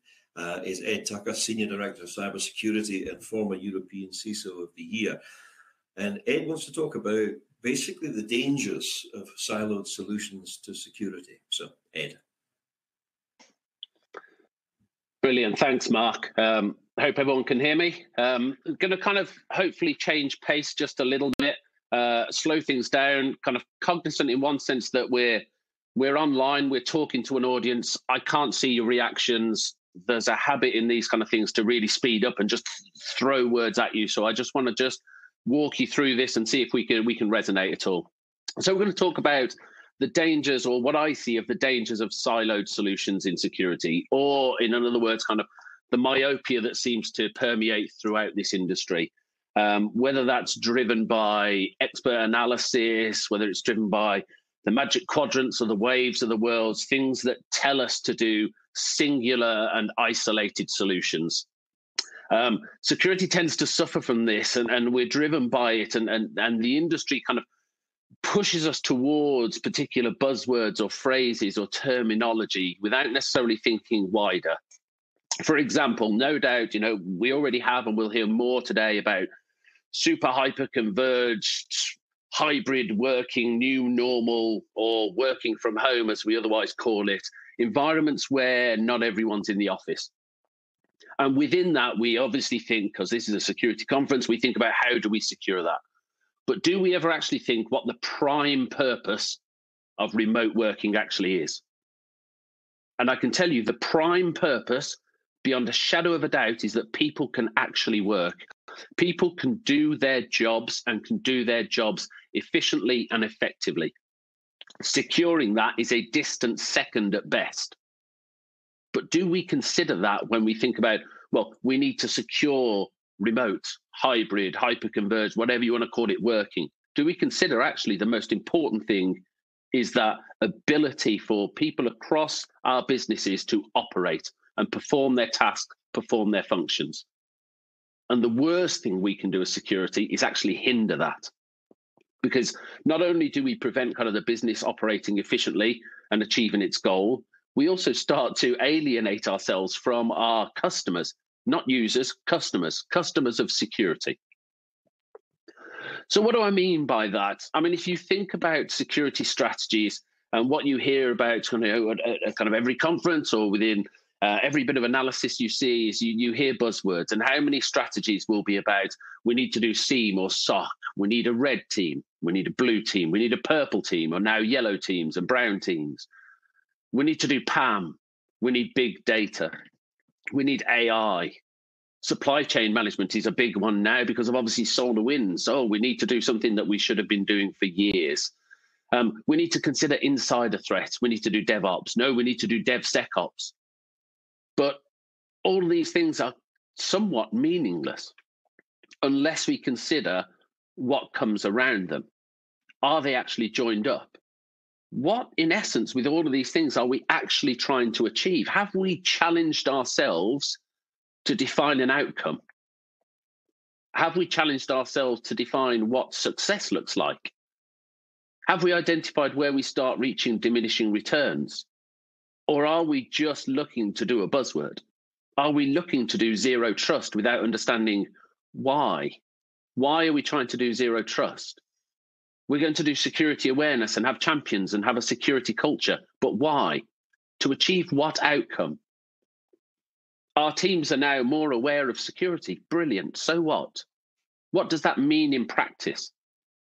is Ed Tucker, Senior Director of Cybersecurity and former European CISO of the Year. And Ed wants to talk about basically the dangers of siloed solutions to security. So, Ed. Brilliant. Thanks, Mark. Hope everyone can hear me. I'm going to kind of hopefully change pace just a little bit, slow things down, kind of cognizant in one sense that we're online, we're talking to an audience. I can't see your reactions. There's a habit in these kind of things to really speed up and just throw words at you. So I just want to just walk you through this and see if we can resonate at all. So we're going to talk about the dangers, or what I see of the dangers of siloed solutions in security, or in other words, kind of the myopia that seems to permeate throughout this industry. Whether that's driven by expert analysis, whether it's driven by the magic quadrants or the waves of the world, things that tell us to do singular and isolated solutions. Security tends to suffer from this, and we're driven by it, and the industry kind of pushes us towards particular buzzwords or phrases or terminology without necessarily thinking wider. For example, no doubt, we already have, and we'll hear more today about super hyper converged, hybrid working, new normal, or working from home, as we otherwise call it, environments where not everyone's in the office. And within that, we obviously think, because this is a security conference, we think about how do we secure that? But do we ever actually think what the prime purpose of remote working actually is? And I can tell you the prime purpose, beyond a shadow of a doubt, is that people can actually work. People can do their jobs and can do their jobs efficiently and effectively. Securing that is a distant second at best. But do we consider that when we think about, well, we need to secure remote, hybrid, hyperconverged, whatever you want to call it, working? Do we consider actually the most important thing is that ability for people across our businesses to operate and perform their tasks, perform their functions? And the worst thing we can do as security is actually hinder that. Because not only do we prevent kind of the business operating efficiently and achieving its goal, we also start to alienate ourselves from our customers, not users, customers of security. So what do I mean by that? I mean, if you think about security strategies and what you hear about kind of every conference or within every bit of analysis you see is you hear buzzwords, and how many strategies will be about, we need to do SIEM or SOC, we need a red team, we need a blue team, we need a purple team, or now yellow teams and brown teams. We need to do PAM, we need big data, we need AI. Supply chain management is a big one now because of obviously SolarWinds. Oh, we need to do something that we should have been doing for years. We need to consider insider threats. We need to do DevOps. No, we need to do DevSecOps. But all of these things are somewhat meaningless unless we consider what comes around them. Are they actually joined up? What, in essence, with all of these things, are we actually trying to achieve? Have we challenged ourselves to define an outcome? Have we challenged ourselves to define what success looks like? Have we identified where we start reaching diminishing returns? Or are we just looking to do a buzzword? Are we looking to do zero trust without understanding why? Why are we trying to do zero trust? We're going to do security awareness and have champions and have a security culture, but why? To achieve what outcome? Our teams are now more aware of security. Brilliant. So what? What does that mean in practice?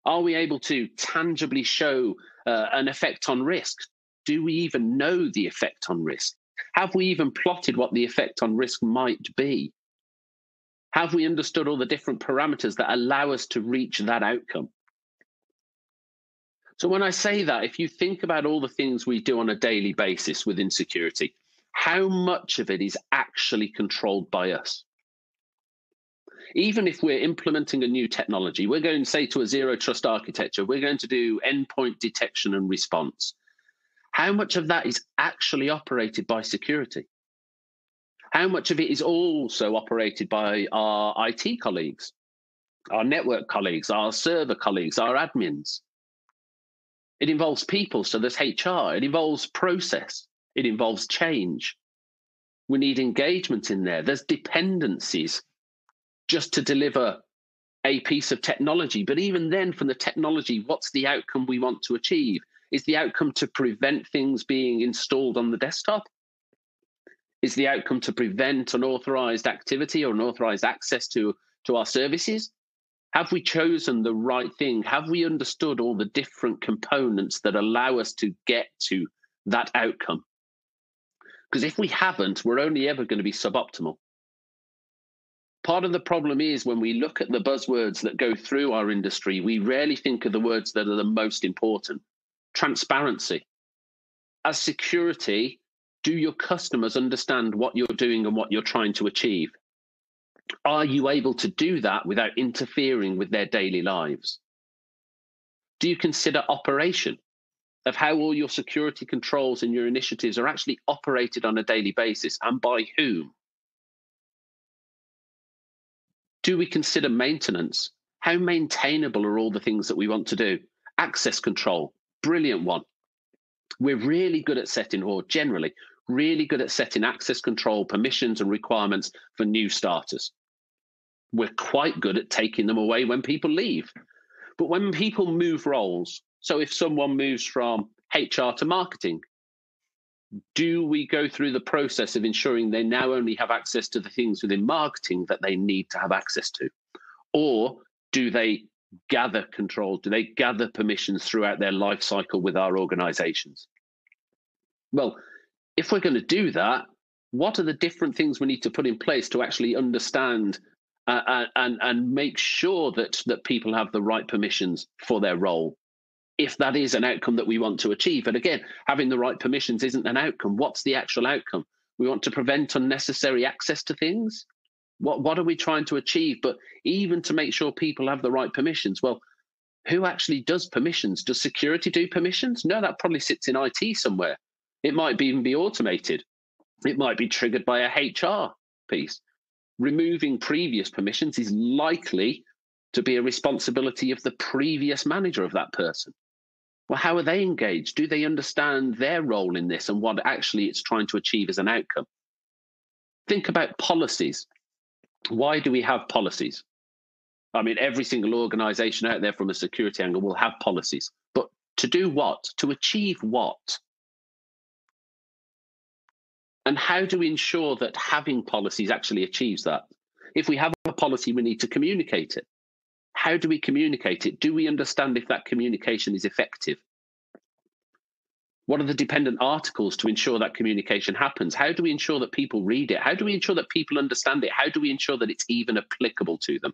Are we able to tangibly show an effect on risk? Do we even know the effect on risk? Have we even plotted what the effect on risk might be? Have we understood all the different parameters that allow us to reach that outcome? So when I say that, if you think about all the things we do on a daily basis within security, how much of it is actually controlled by us? Even if we're implementing a new technology, we're going to say to a zero trust architecture, we're going to do endpoint detection and response. How much of that is actually operated by security? How much of it is also operated by our IT colleagues, our network colleagues, our server colleagues, our admins? It involves people, so there's HR. It involves process. It involves change. We need engagement in there. There's dependencies just to deliver a piece of technology. But even then, from the technology, what's the outcome we want to achieve? Is the outcome to prevent things being installed on the desktop? Is the outcome to prevent unauthorized activity or unauthorized access to our services? Have we chosen the right thing? Have we understood all the different components that allow us to get to that outcome? Because if we haven't, we're only ever going to be suboptimal. Part of the problem is when we look at the buzzwords that go through our industry, we rarely think of the words that are the most important. Transparency. As security, do your customers understand what you're doing and what you're trying to achieve? Are you able to do that without interfering with their daily lives? Do you consider operation of how all your security controls and your initiatives are actually operated on a daily basis and by whom? Do we consider maintenance? How maintainable are all the things that we want to do? Access control, brilliant one. We're really good at setting, or generally, really good at setting access control, permissions and requirements for new starters. We're quite good at taking them away when people leave. But when people move roles, so if someone moves from HR to marketing, do we go through the process of ensuring they now only have access to the things within marketing that they need to have access to? Or do they gather control? Do they gather permissions throughout their life cycle with our organizations? Well, if we're going to do that, what are the different things we need to put in place to actually understand and make sure that people have the right permissions for their role, if that is an outcome that we want to achieve? And again, having the right permissions isn't an outcome. What's the actual outcome? We want to prevent unnecessary access to things. What are we trying to achieve? But even to make sure people have the right permissions, well, who actually does permissions? Does security do permissions? No, that probably sits in IT somewhere. It might even be automated. It might be triggered by a HR piece. Removing previous permissions is likely to be a responsibility of the previous manager of that person. Well, how are they engaged? Do they understand their role in this and what actually it's trying to achieve as an outcome? Think about policies. Why do we have policies? I mean, every single organization out there from a security angle will have policies. But to do what? To achieve what? And how do we ensure that having policies actually achieves that? If we have a policy, we need to communicate it. How do we communicate it? Do we understand if that communication is effective? What are the dependent articles to ensure that communication happens? How do we ensure that people read it? How do we ensure that people understand it? How do we ensure that it's even applicable to them?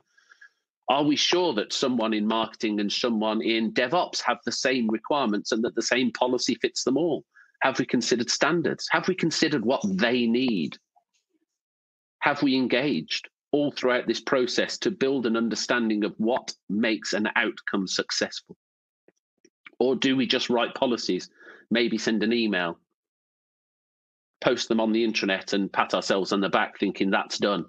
Are we sure that someone in marketing and someone in DevOps have the same requirements and that the same policy fits them all? Have we considered standards? Have we considered what they need? Have we engaged all throughout this process to build an understanding of what makes an outcome successful? Or do we just write policies, maybe send an email, post them on the intranet and pat ourselves on the back thinking that's done?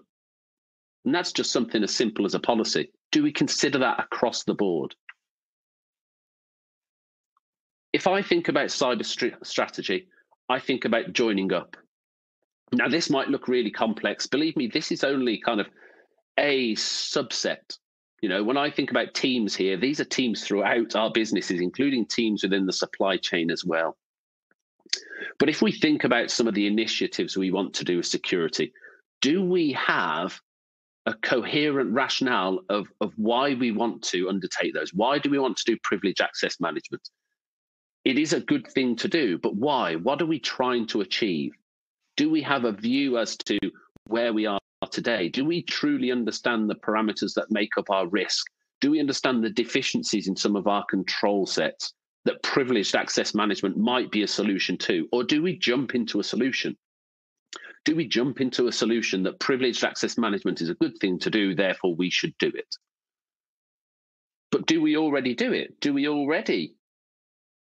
And that's just something as simple as a policy. Do we consider that across the board? If I think about cyber strategy, I think about joining up. Now, this might look really complex. Believe me, this is only kind of a subset. You know, when I think about teams here, these are teams throughout our businesses, including teams within the supply chain as well. But if we think about some of the initiatives we want to do with security, do we have a coherent rationale of why we want to undertake those? Why do we want to do privileged access management? It is a good thing to do, but why? What are we trying to achieve? Do we have a view as to where we are today? Do we truly understand the parameters that make up our risk? Do we understand the deficiencies in some of our control sets that privileged access management might be a solution to? Or do we jump into a solution? Do we jump into a solution that privileged access management is a good thing to do, therefore we should do it? But do we already do it? Do we already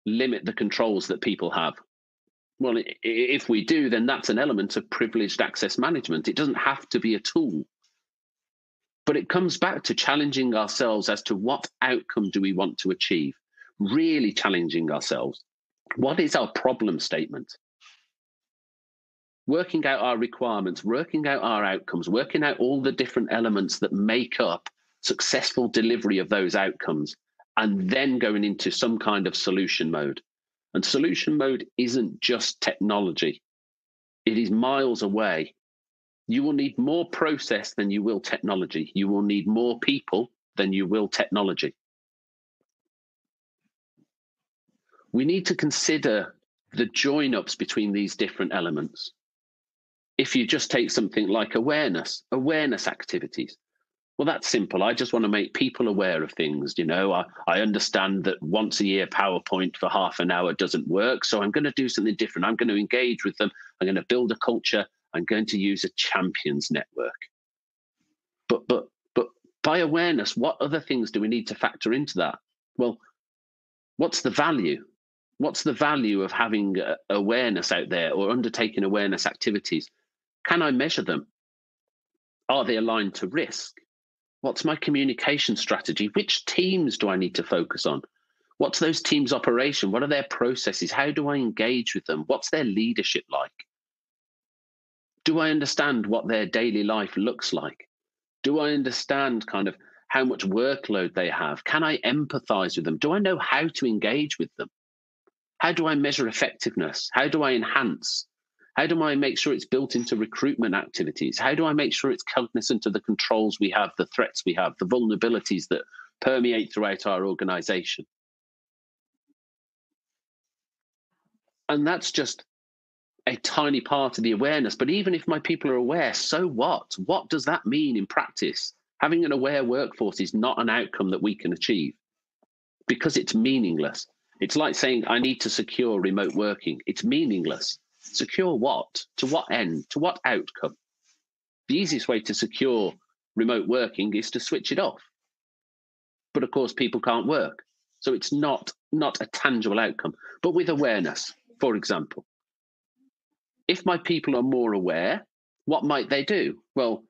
limit the controls that people have? Well, if we do, then that's an element of privileged access management. It doesn't have to be a tool. But it comes back to challenging ourselves as to what outcome do we want to achieve? Really challenging ourselves. What is our problem statement? Working out our requirements, working out our outcomes, working out all the different elements that make up successful delivery of those outcomes, and then going into some kind of solution mode. And solution mode isn't just technology. It is miles away. You will need more process than you will technology. You will need more people than you will technology. We need to consider the join-ups between these different elements. If you just take something like awareness activities, well, that's simple. I just want to make people aware of things. You know, I understand that once a year PowerPoint for half an hour doesn't work, so I'm going to do something different. I'm going to engage with them. I'm going to build a culture. I'm going to use a champions network. But by awareness, what other things do we need to factor into that? Well, what's the value? What's the value of having awareness out there or undertaking awareness activities? Can I measure them? Are they aligned to risk? What's my communication strategy? Which teams do I need to focus on? What's those teams' operation? What are their processes? How do I engage with them? What's their leadership like? Do I understand what their daily life looks like? Do I understand kind of how much workload they have? Can I empathize with them? Do I know how to engage with them? How do I measure effectiveness? How do I enhance? How do I make sure it's built into recruitment activities? How do I make sure it's cognizant of the controls we have, the threats we have, the vulnerabilities that permeate throughout our organization? And that's just a tiny part of the awareness. But even if my people are aware, so what? What does that mean in practice? Having an aware workforce is not an outcome that we can achieve because it's meaningless. It's like saying, I need to secure remote working. It's meaningless. Secure what? To what end? To what outcome? The easiest way to secure remote working is to switch it off. But of course, people can't work. So it's not a tangible outcome. But with awareness, for example, if my people are more aware, what might they do? Well,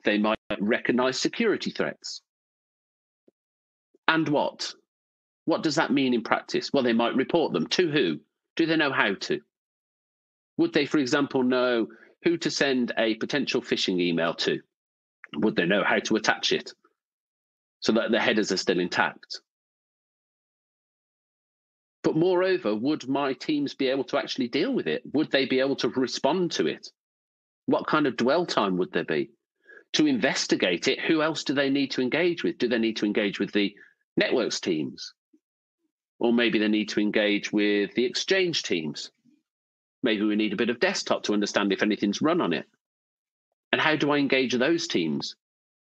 they might recognize security threats. And what? What does that mean in practice? Well, they might report them. To who? Do they know how to? Would they, for example, know who to send a potential phishing email to? Would they know how to attach it so that the headers are still intact? But moreover, would my teams be able to actually deal with it? Would they be able to respond to it? What kind of dwell time would there be? To investigate it, who else do they need to engage with? Do they need to engage with the networks teams? Or maybe they need to engage with the exchange teams. Maybe we need a bit of desktop to understand if anything's run on it. And how do I engage those teams?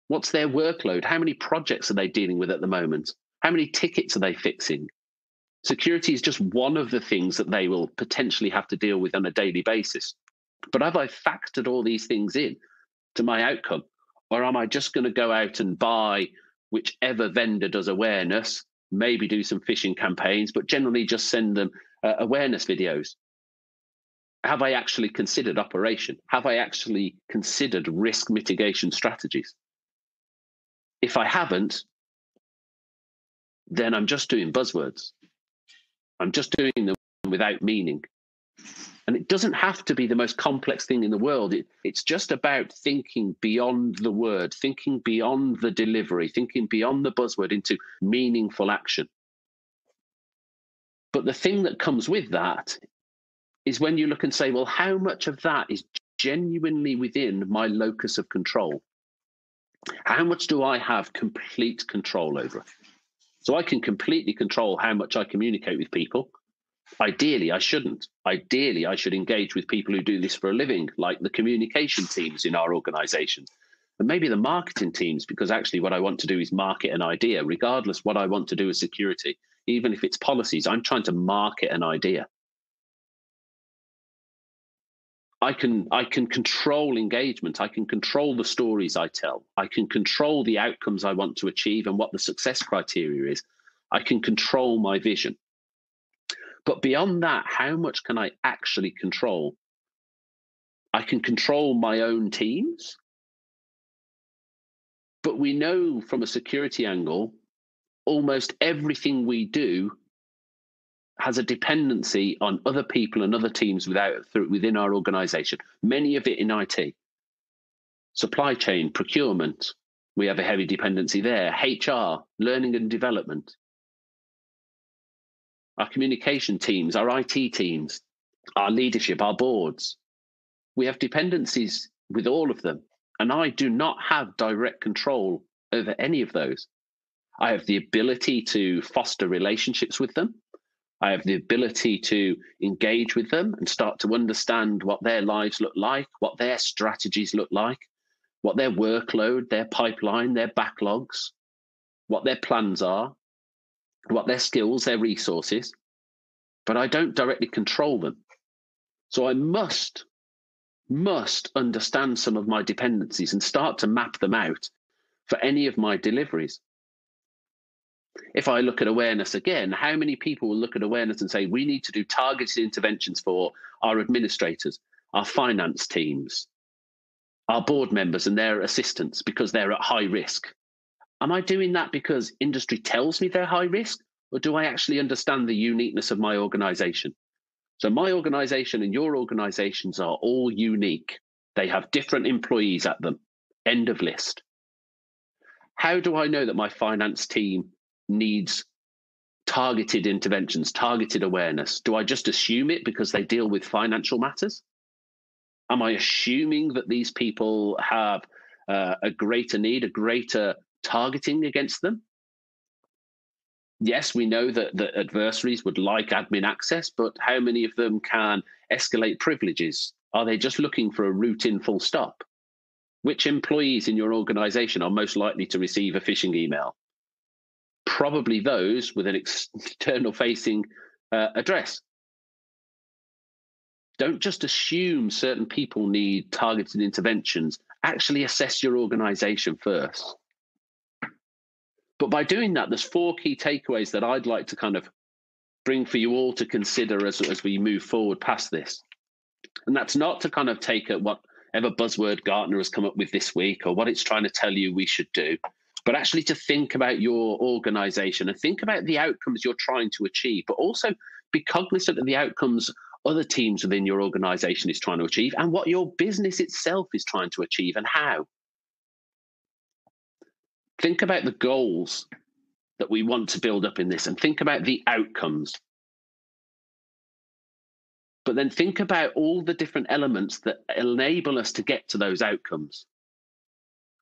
What's their workload? How many projects are they dealing with at the moment? How many tickets are they fixing? Security is just one of the things that they will potentially have to deal with on a daily basis. But have I factored all these things in to my outcome? Or am I just going to go out and buy whichever vendor does awareness, maybe do some phishing campaigns, but generally just send them awareness videos? Have I actually considered operation? Have I actually considered risk mitigation strategies? If I haven't, then I'm just doing buzzwords. I'm just doing them without meaning. And it doesn't have to be the most complex thing in the world. It's just about thinking beyond the word, thinking beyond the delivery, thinking beyond the buzzword into meaningful action. But the thing that comes with that is when you look and say, well, how much of that is genuinely within my locus of control? How much do I have complete control over? So I can completely control how much I communicate with people. Ideally, I shouldn't. Ideally, I should engage with people who do this for a living, like the communication teams in our organizations, and maybe the marketing teams, because actually what I want to do is market an idea, regardless what I want to do with security. Even if it's policies, I'm trying to market an idea. I can control engagement. I can control the stories I tell. I can control the outcomes I want to achieve and what the success criteria is. I can control my vision. But beyond that, how much can I actually control? I can control my own teams. But we know from a security angle, almost everything we do has a dependency on other people and other teams within our organization, many of it in IT, supply chain, procurement, We have a heavy dependency there. HR, learning and development. Our communication teams, our IT teams, our leadership, our boards. We have dependencies with all of them. And I do not have direct control over any of those. I have the ability to foster relationships with them. I have the ability to engage with them and start to understand what their lives look like, what their strategies look like, what their workload, their pipeline, their backlogs, what their plans are, what their skills, their resources. But I don't directly control them. So I must understand some of my dependencies and start to map them out for any of my deliveries. If I look at awareness again, how many people will look at awareness and say, we need to do targeted interventions for our administrators, our finance teams, our board members and their assistants because they're at high risk? Am I doing that because industry tells me they're high risk, or do I actually understand the uniqueness of my organization? So my organization and your organizations are all unique. They have different employees at them. End of list. How do I know that my finance team needs targeted interventions, targeted awareness? Do I just assume it because they deal with financial matters? Am I assuming that these people have a greater need, a greater targeting against them? Yes, we know that adversaries would like admin access, but how many of them can escalate privileges? Are they just looking for a route in full stop? Which employees in your organization are most likely to receive a phishing email? Probably those with an external facing address. Don't just assume certain people need targeted interventions. Actually assess your organization first. But by doing that, there's 4 key takeaways that I'd like to kind of bring for you all to consider as we move forward past this. And that's not to kind of take at whatever buzzword Gartner has come up with this week or what it's trying to tell you we should do, but actually to think about your organization and think about the outcomes you're trying to achieve, but also be cognizant of the outcomes other teams within your organization is trying to achieve and what your business itself is trying to achieve and how. Think about the goals that we want to build up in this and think about the outcomes. But then think about all the different elements that enable us to get to those outcomes.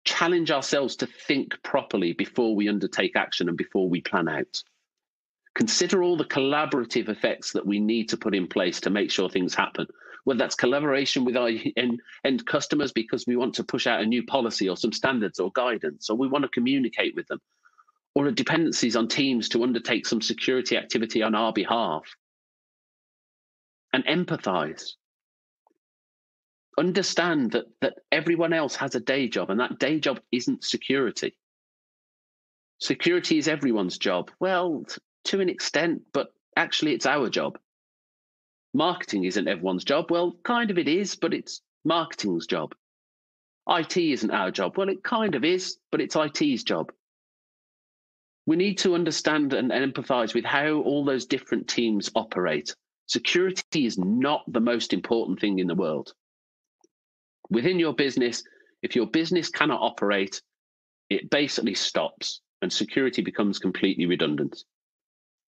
Challenge ourselves to think properly before we undertake action and before we plan out. Consider all the collaborative effects that we need to put in place to make sure things happen, whether that's collaboration with our end customers because we want to push out a new policy or some standards or guidance, or we want to communicate with them, or dependencies on teams to undertake some security activity on our behalf. And empathize. Understand that everyone else has a day job, and that day job isn't security. Security is everyone's job. Well, to an extent, but actually it's our job. Marketing isn't everyone's job. Well, kind of it is, but it's marketing's job. IT isn't our job. Well, it kind of is, but it's IT's job. We need to understand and empathize with how all those different teams operate. Security is not the most important thing in the world. Within your business, if your business cannot operate, it basically stops and security becomes completely redundant.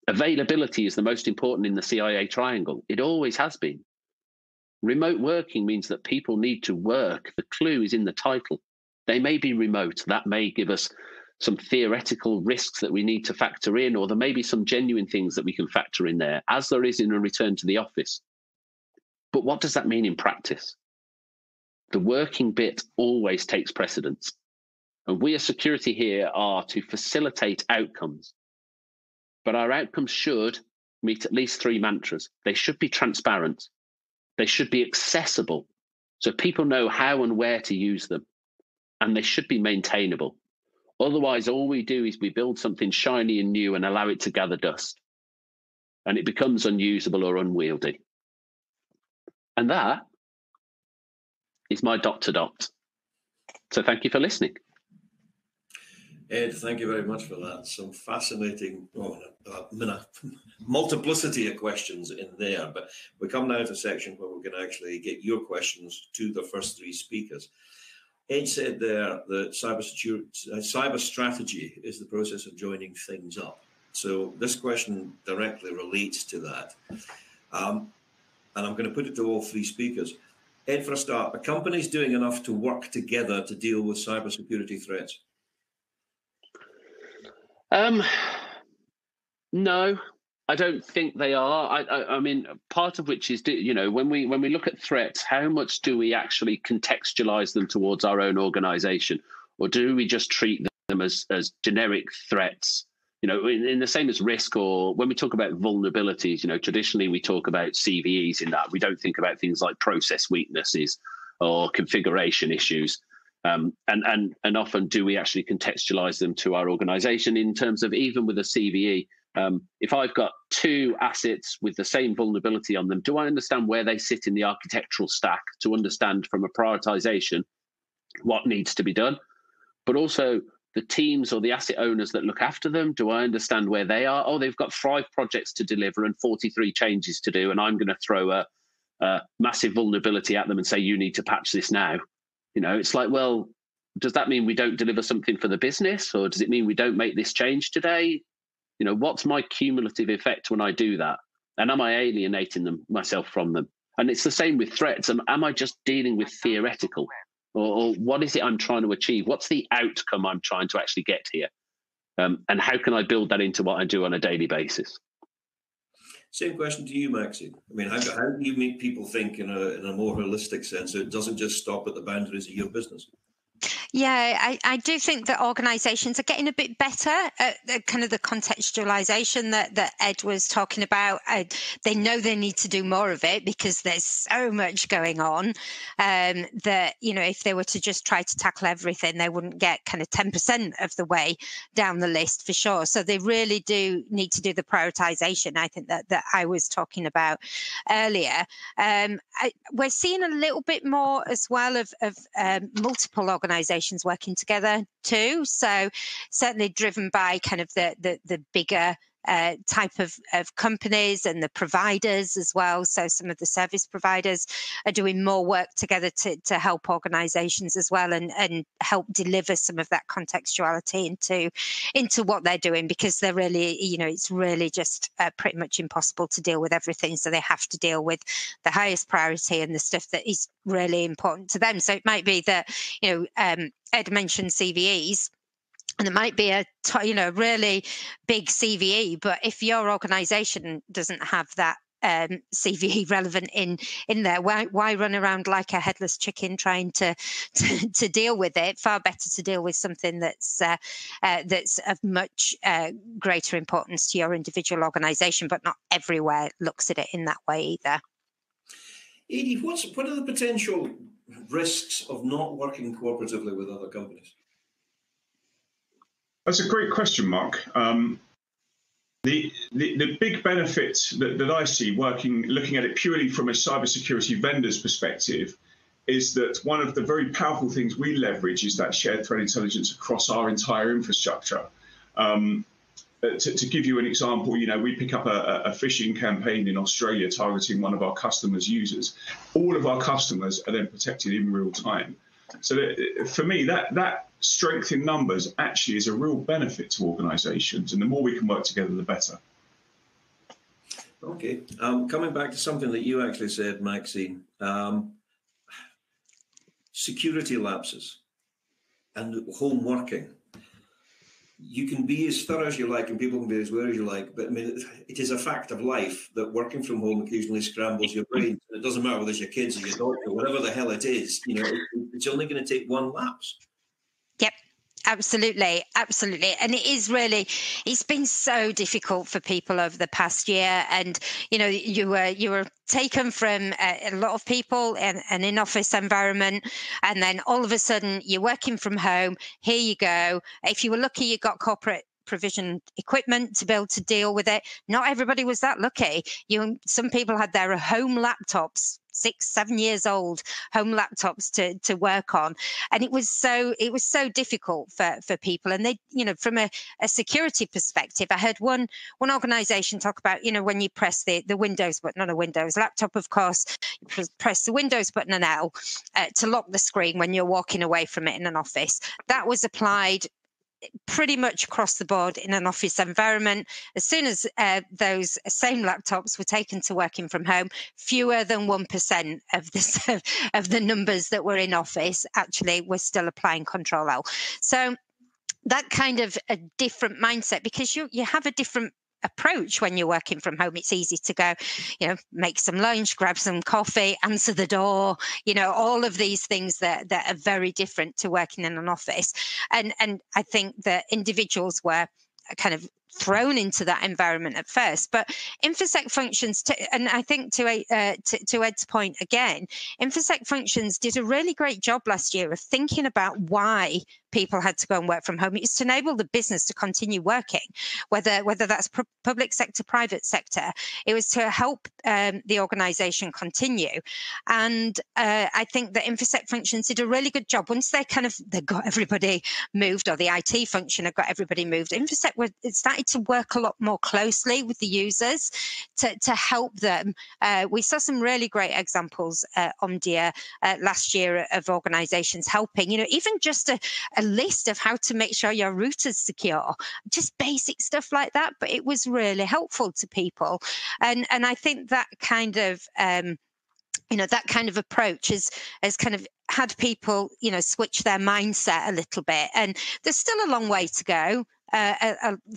Availability is the most important in the CIA triangle. It always has been. Remote working means that people need to work. The clue is in the title. They may be remote. That may give us some theoretical risks that we need to factor in, or there may be some genuine things that we can factor in there, as there is in a return to the office. But what does that mean in practice? The working bit always takes precedence. And we as security here are to facilitate outcomes. But our outcomes should meet at least 3 mantras. They should be transparent. They should be accessible, so people know how and where to use them. And they should be maintainable. Otherwise, all we do is we build something shiny and new and allow it to gather dust. And it becomes unusable or unwieldy. And that is my ... So thank you for listening. Ed, thank you very much for that. Some fascinating, multiplicity of questions in there. But we come now to a section where we can actually get your questions to the first 3 speakers. Ed said there that cyber strategy is the process of joining things up. So this question directly relates to that. And I'm going to put it to all three speakers. Ed, for a start, are companies doing enough to work together to deal with cybersecurity threats? No, I don't think they are. I mean, part of which is, you know, when we look at threats, how much do we actually contextualize them towards our own organization, or do we just treat them as generic threats? You know, in the same as risk, or when we talk about vulnerabilities, you know, traditionally we talk about CVEs in that. We don't think about things like process weaknesses or configuration issues. And often do we actually contextualize them to our organization in terms of, even with a CVE, if I've got two assets with the same vulnerability on them, do I understand where they sit in the architectural stack to understand from a prioritization what needs to be done? But also the teams or the asset owners that look after them, do I understand where they are? Oh, they've got 5 projects to deliver and 43 changes to do, and I'm going to throw a massive vulnerability at them and say, you need to patch this now. You know, it's like, well, does that mean we don't deliver something for the business, or does it mean we don't make this change today? You know, what's my cumulative effect when I do that? And am I alienating myself from them? And it's the same with threats. Am I just dealing with theoretical? Or what is it I'm trying to achieve? What's the outcome I'm trying to actually get here? And how can I build that into what I do on a daily basis? Same question to you, Maxine. I mean, how do you make people think in a more holistic sense so it doesn't just stop at the boundaries of your business? Yeah, I do think that organisations are getting a bit better at kind of the contextualisation that Ed was talking about. They know they need to do more of it because there's so much going on that, you know, if they were to just try to tackle everything, they wouldn't get kind of 10% of the way down the list for sure. So they really do need to do the prioritisation, I think, that I was talking about earlier. We're seeing a little bit more as well of multiple organisations working together too. So certainly driven by kind of the bigger type of companies and the providers as well. So some of the service providers are doing more work together to help organizations as well and help deliver some of that contextuality into what they're doing, because they're really, you know, it's really just pretty much impossible to deal with everything. So they have to deal with the highest priority and the stuff that is really important to them. So it might be that, you know, Ed mentioned CVEs. And it might be a really big CVE, but if your organisation doesn't have that CVE relevant in there, why run around like a headless chicken trying to deal with it? Far better to deal with something that's of much greater importance to your individual organisation, but not everywhere looks at it in that way either. Edie, what are the potential risks of not working cooperatively with other companies? That's a great question, Mark. The big benefit that I see looking at it purely from a cybersecurity vendor's perspective is that one of the very powerful things we leverage is that shared threat intelligence across our entire infrastructure. To give you an example, you know, we pick up a phishing campaign in Australia targeting one of our customers' users. All of our customers are then protected in real time. So for me, that strength in numbers actually is a real benefit to organisations, and the more we can work together, the better. Okay, coming back to something that you actually said, Maxine, security lapses and home working. You can be as thorough as you like and people can be as aware as you like, but I mean, it is a fact of life that working from home occasionally scrambles your brain. It doesn't matter whether it's your kids or your daughter or whatever the hell it is, you know, it's only going to take one lapse. Yep. Absolutely, absolutely. And it's been so difficult for people over the past year. And, you know, you were taken from a lot of people in an in-office environment, and then all of a sudden you're working from home. Here you go. If you were lucky, you got corporate provision equipment to be able to deal with it. Not everybody was that lucky. Some people had their home laptops 6, 7 years old home laptops to work on, and it was so difficult for people. And they, you know, from a security perspective, I heard one organization talk about, you know, when you press the Windows button on a Windows laptop, of course, you press the Windows button and L to lock the screen when you're walking away from it in an office. That was applied pretty much across the board in an office environment. As soon as those same laptops were taken to working from home, fewer than 1% of the numbers that were in office actually were still applying Control L. So that kind of a different mindset, because you have a different approach when you're working from home. It's easy to go, you know, make some lunch, grab some coffee, answer the door, you know, all of these things that are very different to working in an office. And I think that individuals were kind of thrown into that environment at first, but InfoSec functions, and I think to Ed's point again, InfoSec functions did a really great job last year of thinking about why people had to go and work from home. It's to enable the business to continue working, whether that's public sector, private sector. It was to help the organisation continue. And I think that InfoSec functions did a really good job. Once they got everybody moved, or the IT function had got everybody moved, InfoSec it started to work a lot more closely with the users to help them. We saw some really great examples at Omdia last year of organisations helping, you know, even just a list of how to make sure your router's secure, just basic stuff like that. But it was really helpful to people. And I think that kind of, you know, that kind of approach has kind of had people, you know, switch their mindset a little bit. And there's still a long way to go.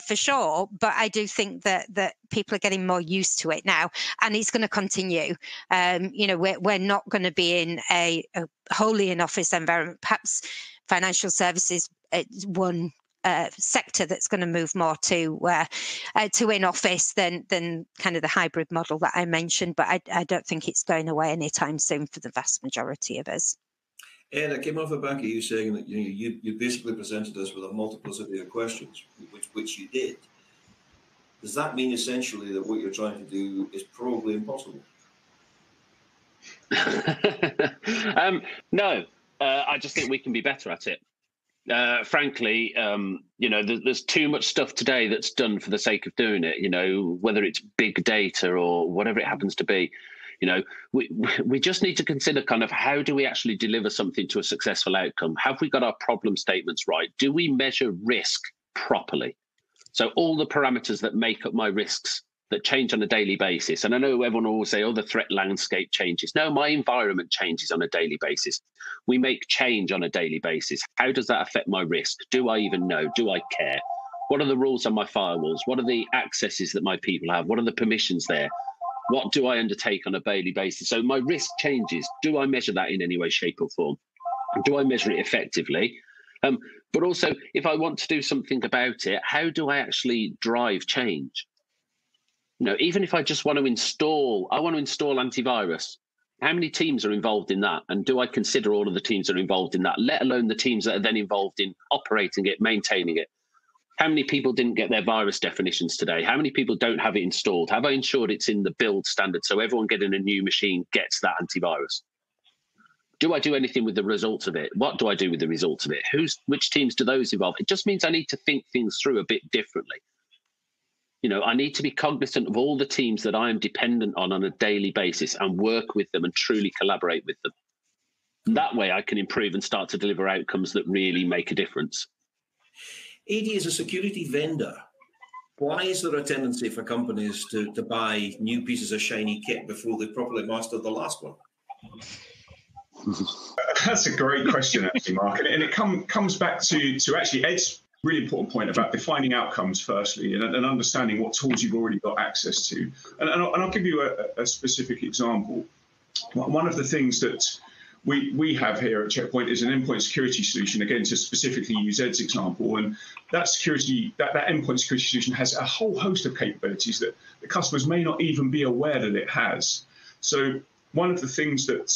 For sure, but I do think that people are getting more used to it now, and it's going to continue. You know, we're not going to be in a wholly in office environment. Perhaps financial services one sector that's going to move more to in office than kind of the hybrid model that I mentioned. But I don't think it's going away anytime soon for the vast majority of us. Ed, I came off the back of you saying that you basically presented us with a multiplicity of questions, which you did. Does that mean essentially that what you're trying to do is probably impossible? No, I just think we can be better at it. Frankly, you know, there's too much stuff today that's done for the sake of doing it. You know, whether it's big data or whatever it happens to be. You know, we just need to consider kind of how do we actually deliver something to a successful outcome? Have we got our problem statements right? Do we measure risk properly? So all the parameters that make up my risks that change on a daily basis. And I know everyone will always say, oh, the threat landscape changes. No, my environment changes on a daily basis. We make change on a daily basis. How does that affect my risk? Do I even know? Do I care? What are the rules on my firewalls? What are the accesses that my people have? What are the permissions there? What do I undertake on a daily basis? So my risk changes. Do I measure that in any way, shape or form? Do I measure it effectively? But also, if I want to do something about it, how do I actually drive change? You know, even if I just want to install, antivirus. How many teams are involved in that? And do I consider all of the teams that are involved in that, let alone the teams that are then involved in operating it, maintaining it? How many people didn't get their virus definitions today? How many people don't have it installed? Have I ensured it's in the build standard so everyone getting a new machine gets that antivirus? Do I do anything with the results of it? What do I do with the results of it? Which teams do those involve? It just means I need to think things through a bit differently. You know, I need to be cognizant of all the teams that I am dependent on a daily basis and work with them and truly collaborate with them. And that way I can improve and start to deliver outcomes that really make a difference. AD is a security vendor. Why is there a tendency for companies to buy new pieces of shiny kit before they properly mastered the last one? That's a great question, actually, Mark. And it comes back to actually Ed's really important point about defining outcomes firstly and understanding what tools you've already got access to. And I'll give you a specific example. One of the things that we have here at Checkpoint is an endpoint security solution, again, to specifically use Ed's example. And that endpoint security solution has a whole host of capabilities that the customers may not even be aware that it has. So one of the things that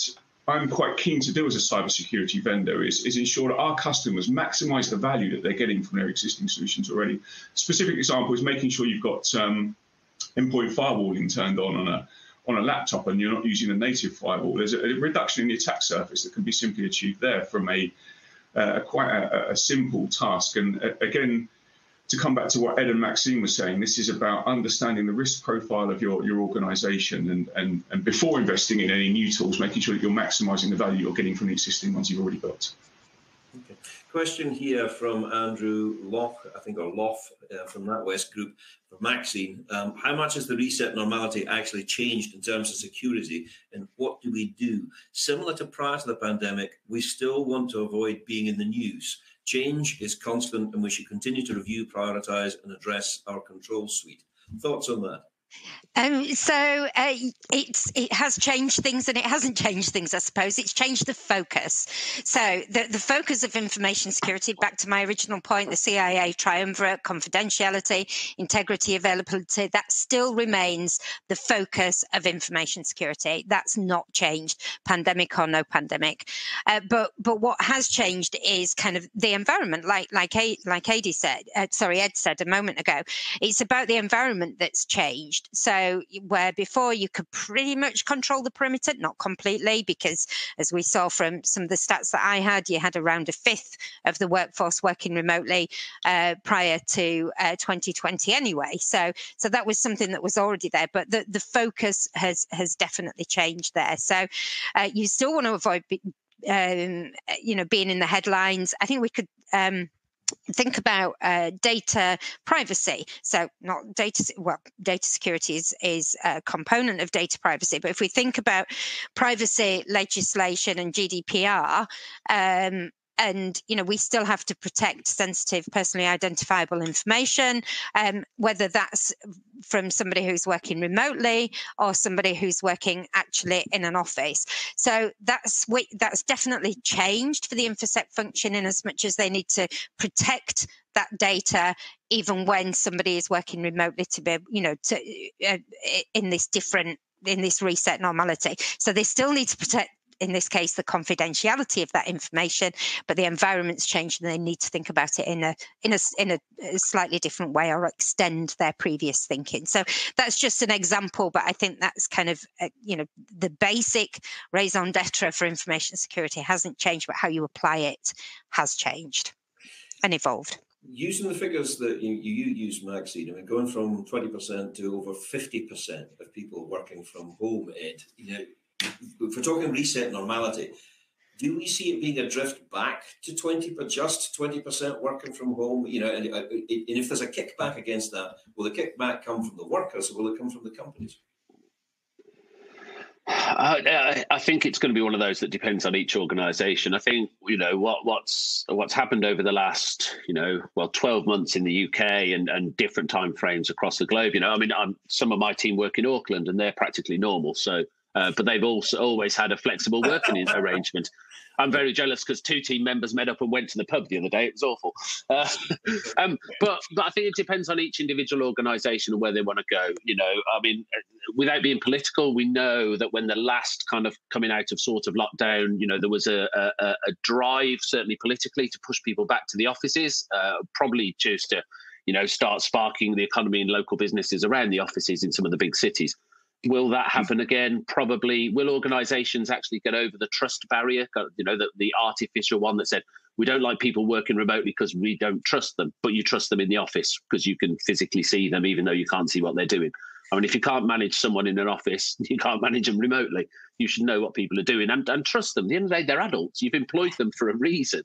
I'm quite keen to do as a cybersecurity vendor is ensure that our customers maximize the value that they're getting from their existing solutions already. A specific example is making sure you've got endpoint firewalling turned on on a laptop and you're not using a native firewall. There's a reduction in the attack surface that can be simply achieved there from quite a simple task. And again, to come back to what Ed and Maxine were saying, this is about understanding the risk profile of your organisation and before investing in any new tools, making sure that you're maximising the value you're getting from the existing ones you've already got. Okay. Question here from Andrew Loch, I think, or Loff from NatWest Group, for Maxine. How much has the reset Normality actually changed in terms of security, and what do we do? Similar to prior to the pandemic, we still want to avoid being in the news. Change is constant, and we should continue to review, prioritise, and address our control suite. Thoughts on that? It has changed things and it hasn't changed things, I suppose. It's changed the focus. So the focus of information security, back to my original point, the CIA triumvirate, confidentiality, integrity, availability, that still remains the focus of information security. That's not changed, pandemic or no pandemic. But what has changed is kind of the environment, like Ed said a moment ago. It's about the environment that's changed. So where before you could pretty much control the perimeter, not completely, because as we saw from some of the stats that I had, you had around a fifth of the workforce working remotely prior to 2020 anyway. So that was something that was already there, but the focus has definitely changed there. So you still want to avoid being in the headlines. I think we could think about data privacy. So not data security is a component of data privacy. But if we think about privacy legislation and GDPR, and we still have to protect sensitive, personally identifiable information, whether that's from somebody who's working remotely or somebody who's working actually in an office. So that's definitely changed for the InfoSec function, in as much as they need to protect that data even when somebody is working remotely to be, in this reset Normality. So they still need to protect, in this case, the confidentiality of that information, but the environment's changed and they need to think about it in a slightly different way, or extend their previous thinking. So that's just an example, but I think that's kind of, the basic raison d'etre for information security hasn't changed, but how you apply it has changed and evolved. Using the figures that you use, Maxine, I mean, going from 20% to over 50% of people working from home, Ed, if we're talking reset Normality, do we see it being a drift back to just 20% working from home? And if there's a kickback against that, will the kickback come from the workers, or will it come from the companies? I think it's going to be one of those that depends on each organisation. I think what's happened over the last 12 months in the UK and different time frames across the globe. Some of my team work in Auckland and they're practically normal. So. But they've also always had a flexible working arrangement. I'm very jealous because 2 team members met up and went to the pub the other day. It was awful. But I think it depends on each individual organisation and where they want to go. Without being political, we know that when the last kind of coming out of sort of lockdown, there was a drive, certainly politically, to push people back to the offices, probably just to, start sparking the economy and local businesses around the offices in some of the big cities. Will that happen again? Probably. Will organisations actually get over the trust barrier? The artificial one that said, we don't like people working remotely because we don't trust them, but you trust them in the office because you can physically see them even though you can't see what they're doing. If you can't manage someone in an office, you can't manage them remotely. You should know what people are doing and trust them. At the end of the day, they're adults. You've employed them for a reason.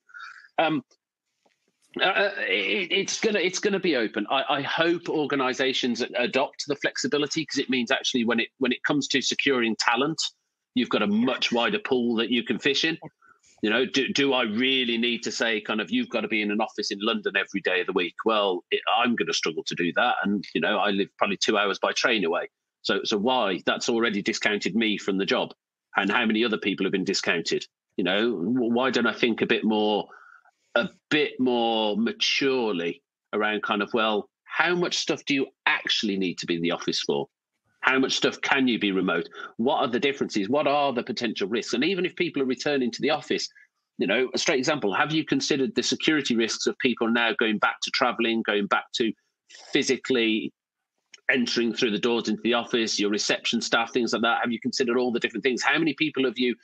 It's gonna be open. I hope organisations adopt the flexibility, because it means actually when it comes to securing talent, you've got a much wider pool that you can fish in. Do I really need to say kind of you've got to be in an office in London every day of the week? Well, I'm going to struggle to do that, and I live probably 2 hours by train away. So why? That's already discounted me from the job, and how many other people have been discounted? Why don't I think a bit more maturely around kind of, well, how much stuff do you actually need to be in the office for? How much stuff can you be remote? What are the differences? What are the potential risks? And even if people are returning to the office, a straight example, have you considered the security risks of people now going back to traveling, going back to physically entering through the doors into the office, your reception staff, things like that? Have you considered all the different things? How many people have you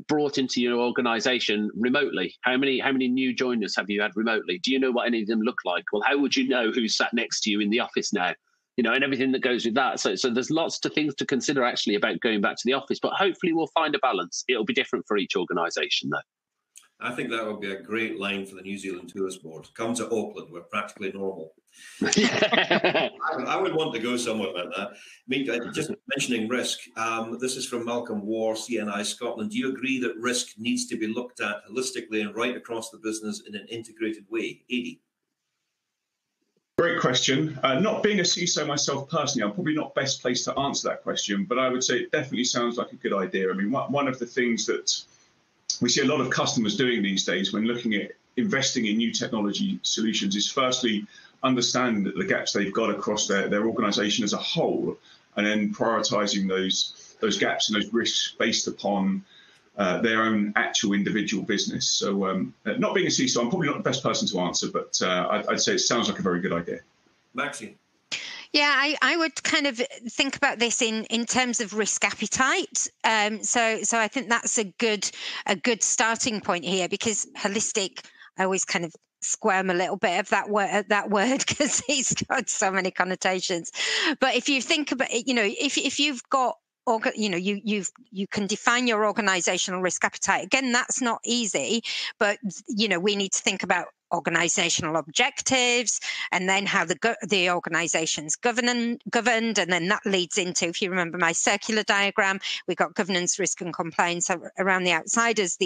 brought into your organisation remotely? How many new joiners have you had remotely? Do you know what any of them look like? Well, how would you know who's sat next to you in the office now? You know, and everything that goes with that. So there's lots of things to consider actually about going back to the office, but hopefully we'll find a balance. It'll be different for each organisation though. I think that would be a great line for the New Zealand Tourist Board. Come to Auckland, we're practically normal. I would want to go somewhere like that. I mean, just mentioning risk, this is from Malcolm War, CNI Scotland. Do you agree that risk needs to be looked at holistically and right across the business in an integrated way? Edie? Great question. Not being a CISO myself personally, I'm probably not best placed to answer that question, but I would say it definitely sounds like a good idea. I mean, one of the things that we see a lot of customers doing these days when looking at investing in new technology solutions is firstly understanding that the gaps they've got across their organisation as a whole, and then prioritising those gaps and those risks based upon their own actual individual business. So not being a CISO, I'm probably not the best person to answer, but I'd say it sounds like a very good idea. Maxine? Yeah, I would kind of think about this in terms of risk appetite. So I think that's a good starting point here, because holistic, I always kind of squirm a little bit of that word because it's got so many connotations. But if you think about it, you know, if you've got, you know, you can define your organizational risk appetite. Again, that's not easy, but you know, we need to think about organizational objectives, and then how the organization's governed, and then that leads into, if you remember my circular diagram, we got governance, risk and compliance around the outside as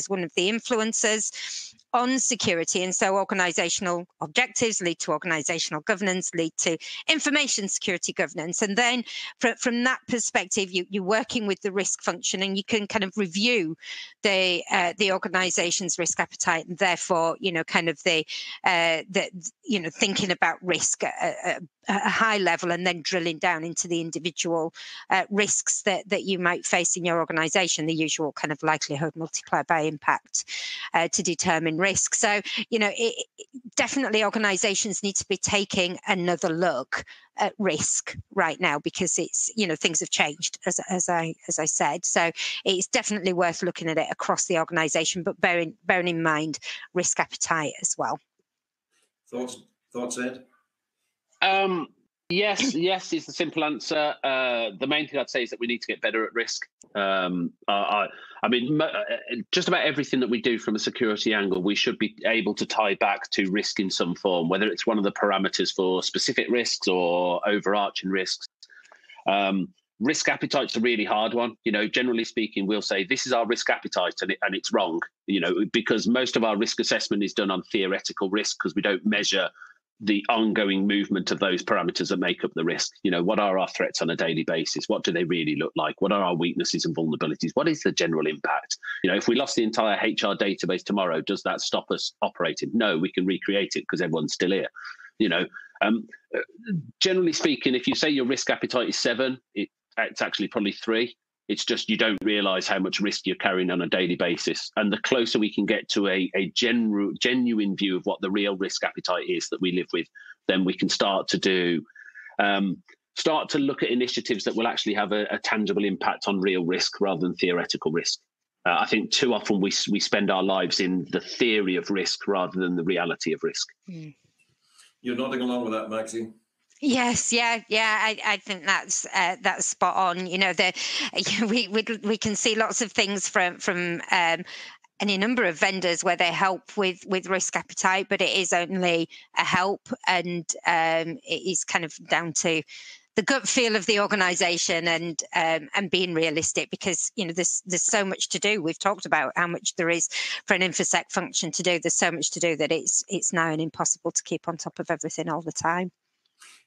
one of the influencers on security. And so organizational objectives lead to organizational governance, lead to information security governance. And then from that perspective, you're working with the risk function, and you can kind of review the organization's risk appetite, and therefore, you know, kind of the you know, thinking about risk at a high level, and then drilling down into the individual risks that you might face in your organization, the usual kind of likelihood multiplied by impact to determine risk. So, you know, definitely organizations need to be taking another look at risk right now, because it's, you know, things have changed, as I said. So it's definitely worth looking at it across the organization, but bearing in mind risk appetite as well. Thoughts, Ed? Yes is the simple answer. The main thing I'd say is that we need to get better at risk. I mean, just about everything that we do from a security angle, we should be able to tie back to risk in some form, whether it's one of the parameters for specific risks or overarching risks. Risk appetite's a really hard one. You know, generally speaking, we'll say this is our risk appetite, and it's wrong, you know, because most of our risk assessment is done on theoretical risk, because we don't measure the ongoing movement of those parameters that make up the risk. You know, what are our threats on a daily basis? What do they really look like? What are our weaknesses and vulnerabilities? What is the general impact? You know, if we lost the entire HR database tomorrow, does that stop us operating? No, we can recreate it because everyone's still here. You know, generally speaking, if you say your risk appetite is 7, it's actually probably 3. It's just you don't realise how much risk you're carrying on a daily basis. And the closer we can get to a genuine view of what the real risk appetite is that we live with, then we can start to look at initiatives that will actually have a tangible impact on real risk rather than theoretical risk. I think too often we spend our lives in the theory of risk rather than the reality of risk. You're nodding along with that, Maxine? Yes, yeah. I think that's spot on. You know, we can see lots of things from any number of vendors where they help with risk appetite, but it is only a help, and it is kind of down to the gut feel of the organisation and being realistic, because, you know, there's so much to do. We've talked about how much there is for an infosec function to do. There's so much to do that it's now impossible to keep on top of everything all the time.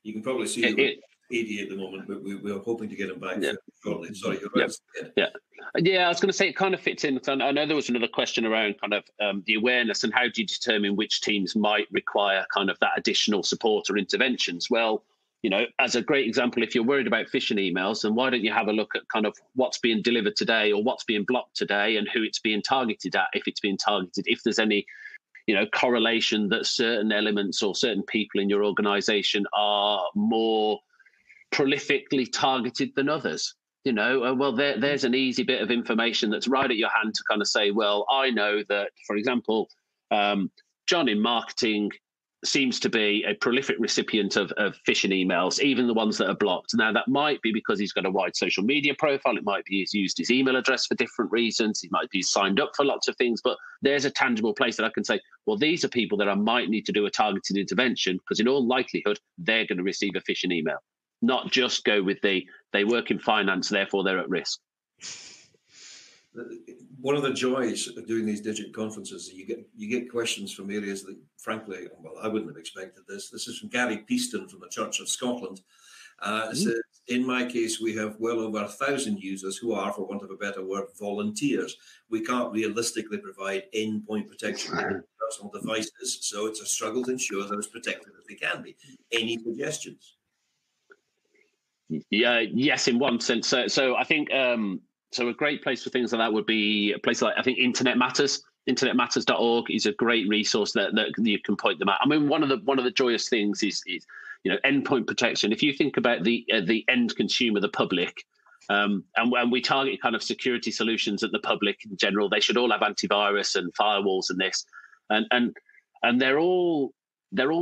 You can probably see it, AD at the moment, but we are hoping to get him back shortly. Sorry, you're right. Yeah, I was going to say it kind of fits in. I know there was another question around kind of the awareness and how do you determine which teams might require kind of that additional support or interventions. Well, you know, as a great example, if you're worried about phishing emails, then why don't you have a look at kind of what's being delivered today or what's being blocked today and who it's being targeted at, if it's being targeted, if there's any, correlation that certain elements or certain people in your organization are more prolifically targeted than others. Well, there's an easy bit of information that's right at your hand to kind of say, well, I know that, for example, John in marketing seems to be a prolific recipient of phishing emails, even the ones that are blocked. Now, that might be because he's got a wide social media profile. It might be he's used his email address for different reasons. He might be signed up for lots of things. But there's a tangible place that I can say, well, these are people that I might need to do a targeted intervention because in all likelihood, they're going to receive a phishing email. Not just go with they work in finance, therefore they're at risk. One of the joys of doing these digital conferences, you get questions from areas that, frankly, well, I wouldn't have expected this. This is from Gary Peaston from the Church of Scotland. It says, in my case, we have well over 1,000 users who are, for want of a better word, volunteers. We can't realistically provide endpoint protection for personal devices, so it's a struggle to ensure they're as protected as they can be. Any suggestions? Yeah, yes, in one sense. So I think so a great place for things like that would be a place like, I think, Internet Matters. InternetMatters.org is a great resource that you can point them at. I mean, one of the joyous things is endpoint protection. If you think about the end consumer, the public, and we target kind of security solutions at the public in general, they should all have antivirus and firewalls and this, and they're all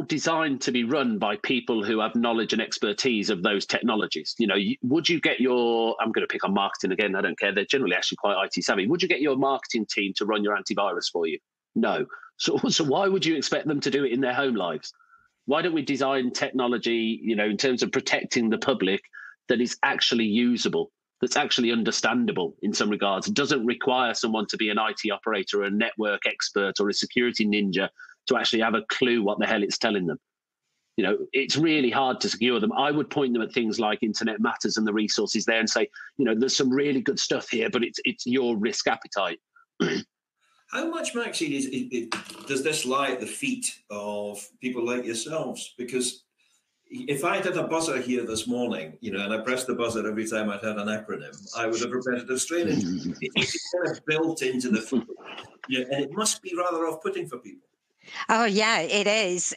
designed to be run by people who have knowledge and expertise of those technologies. Would you get I'm going to pick on marketing again, I don't care. They're generally actually quite IT savvy. Would you get your marketing team to run your antivirus for you? No. So why would you expect them to do it in their home lives? Why don't we design technology, in terms of protecting the public, that is actually usable, that's actually understandable in some regards? It doesn't require someone to be an IT operator or a network expert or a security ninja to actually have a clue what the hell it's telling them. It's really hard to secure them. I would point them at things like Internet Matters and the resources there and say, there's some really good stuff here, but it's your risk appetite. How much, Maxine, does this lie at the feet of people like yourselves? Because if I did a buzzer here this morning, and I pressed the buzzer every time I'd had an acronym, I would have repetitive strain. It's kind of built into the field, and it must be rather off-putting for people. Oh yeah, it is.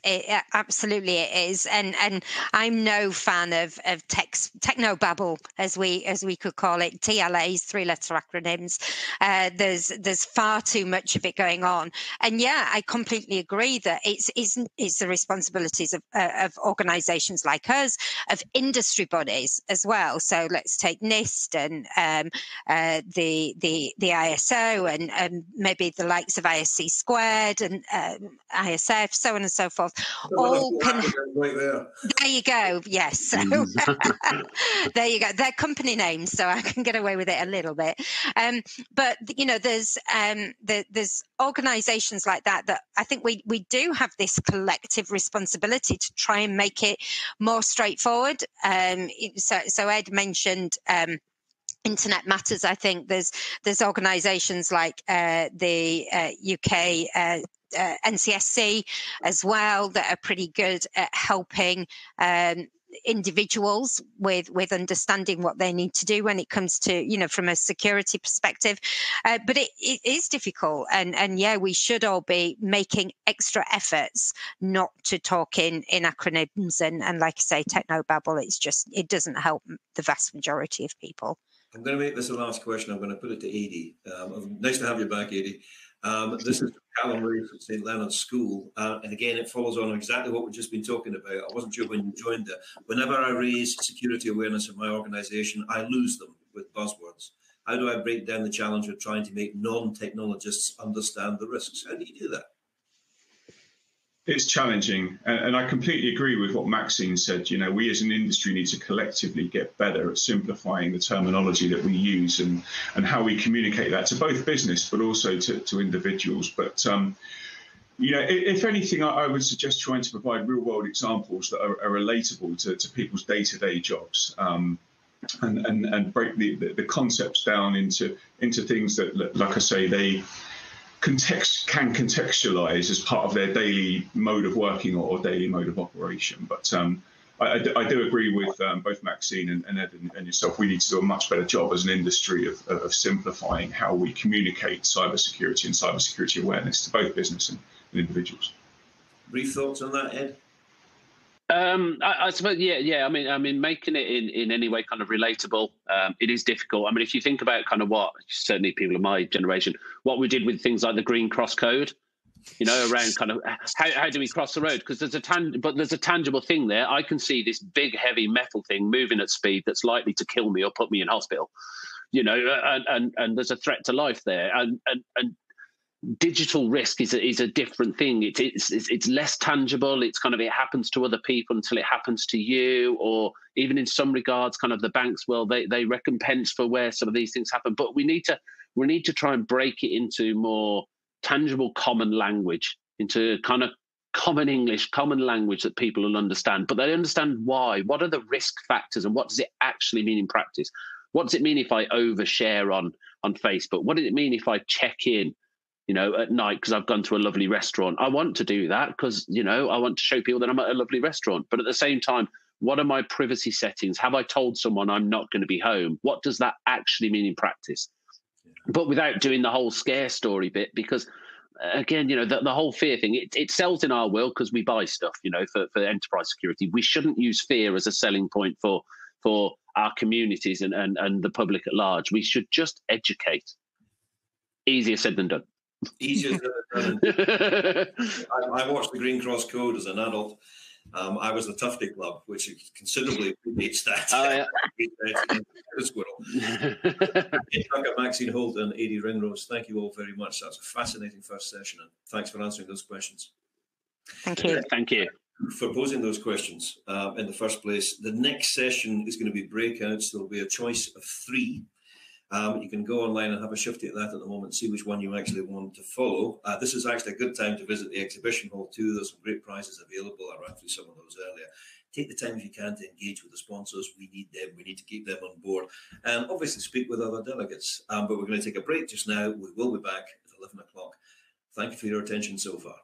Absolutely, it is. And I'm no fan of technobabble, as we could call it, TLAs, three-letter acronyms. There's far too much of it going on. And yeah, I completely agree that it's the responsibilities of organisations like us, of industry bodies as well. So let's take NIST and the ISO and maybe the likes of ISC squared and ISF, so on and so forth. All can. Right there. There you go. Yes. So there you go. They're company names, so I can get away with it a little bit. But there's organisations like that I think we do have this collective responsibility to try and make it more straightforward. So Ed mentioned. Internet Matters. I think there's organisations like the UK NCSC as well that are pretty good at helping individuals with understanding what they need to do when it comes to, from a security perspective. But it is difficult. And yeah, we should all be making extra efforts not to talk in acronyms and like I say, technobabble. It doesn't help the vast majority of people. I'm going to make this the last question. I'm going to put it to Edie. Nice to have you back, Edie. This is Callum Ray from St. Leonard's School. And again, it follows on exactly what we've just been talking about. I wasn't sure when you joined there. Whenever I raise security awareness in my organisation, I lose them with buzzwords. How do I break down the challenge of trying to make non-technologists understand the risks? How do you do that? It's challenging, and I completely agree with what Maxine said. We as an industry need to collectively get better at simplifying the terminology that we use and how we communicate that to both business but also to individuals. But if anything, I would suggest trying to provide real-world examples that are relatable to people's day-to-day jobs, and break the concepts down into things that, like I say, they can contextualize as part of their daily mode of working or daily mode of operation. But I do agree with both Maxine and Ed and yourself. We need to do a much better job as an industry of simplifying how we communicate cybersecurity and cybersecurity awareness to both business and individuals. Brief thoughts on that, Ed? I suppose, yeah. I mean, making it in any way kind of relatable, it is difficult. I mean, if you think about kind of what certainly people of my generation, what we did with things like the Green Cross Code, you know, around kind of how do we cross the road? Because there's a tangible thing there. I can see this big heavy metal thing moving at speed that's likely to kill me or put me in hospital, you know, and there's a threat to life there, and digital risk is a different thing. It's less tangible. It's kind of, it happens to other people until it happens to you, or even in some regards, kind of the banks, well, they recompense for where some of these things happen. But we need to try and break it into more tangible common language, into kind of common English, common language that people will understand. But they understand why. What are the risk factors, and what does it actually mean in practice? What does it mean if I overshare on Facebook? What does it mean if I check in, you know, at night because I've gone to a lovely restaurant? I want to do that because, you know, I want to show people that I'm at a lovely restaurant. But at the same time, what are my privacy settings? Have I told someone I'm not going to be home? What does that actually mean in practice? But without doing the whole scare story bit, because again, you know, the whole fear thing, it sells in our world because we buy stuff, you know, for enterprise security. We shouldn't use fear as a selling point for our communities and the public at large. We should just educate. Easier said than done. Easier said than done. I watched the Green Cross Code as an adult. I was the Tufty Club, which considerably predates that. Oh, yeah. Maxine, Holt and AD Ringrose, thank you all very much. That's a fascinating first session, and thanks for answering those questions. Thank you. Thank you for posing those questions in the first place. The next session is going to be breakouts. There'll be a choice of 3. You can go online and have a shifty at that at the moment, see which one you actually want to follow. This is actually a good time to visit the exhibition hall too. There's some great prizes available. I ran through some of those earlier. Take the time if you can to engage with the sponsors. We need them. We need to keep them on board. And obviously speak with other delegates. But we're going to take a break just now. We will be back at 11 o'clock. Thank you for your attention so far.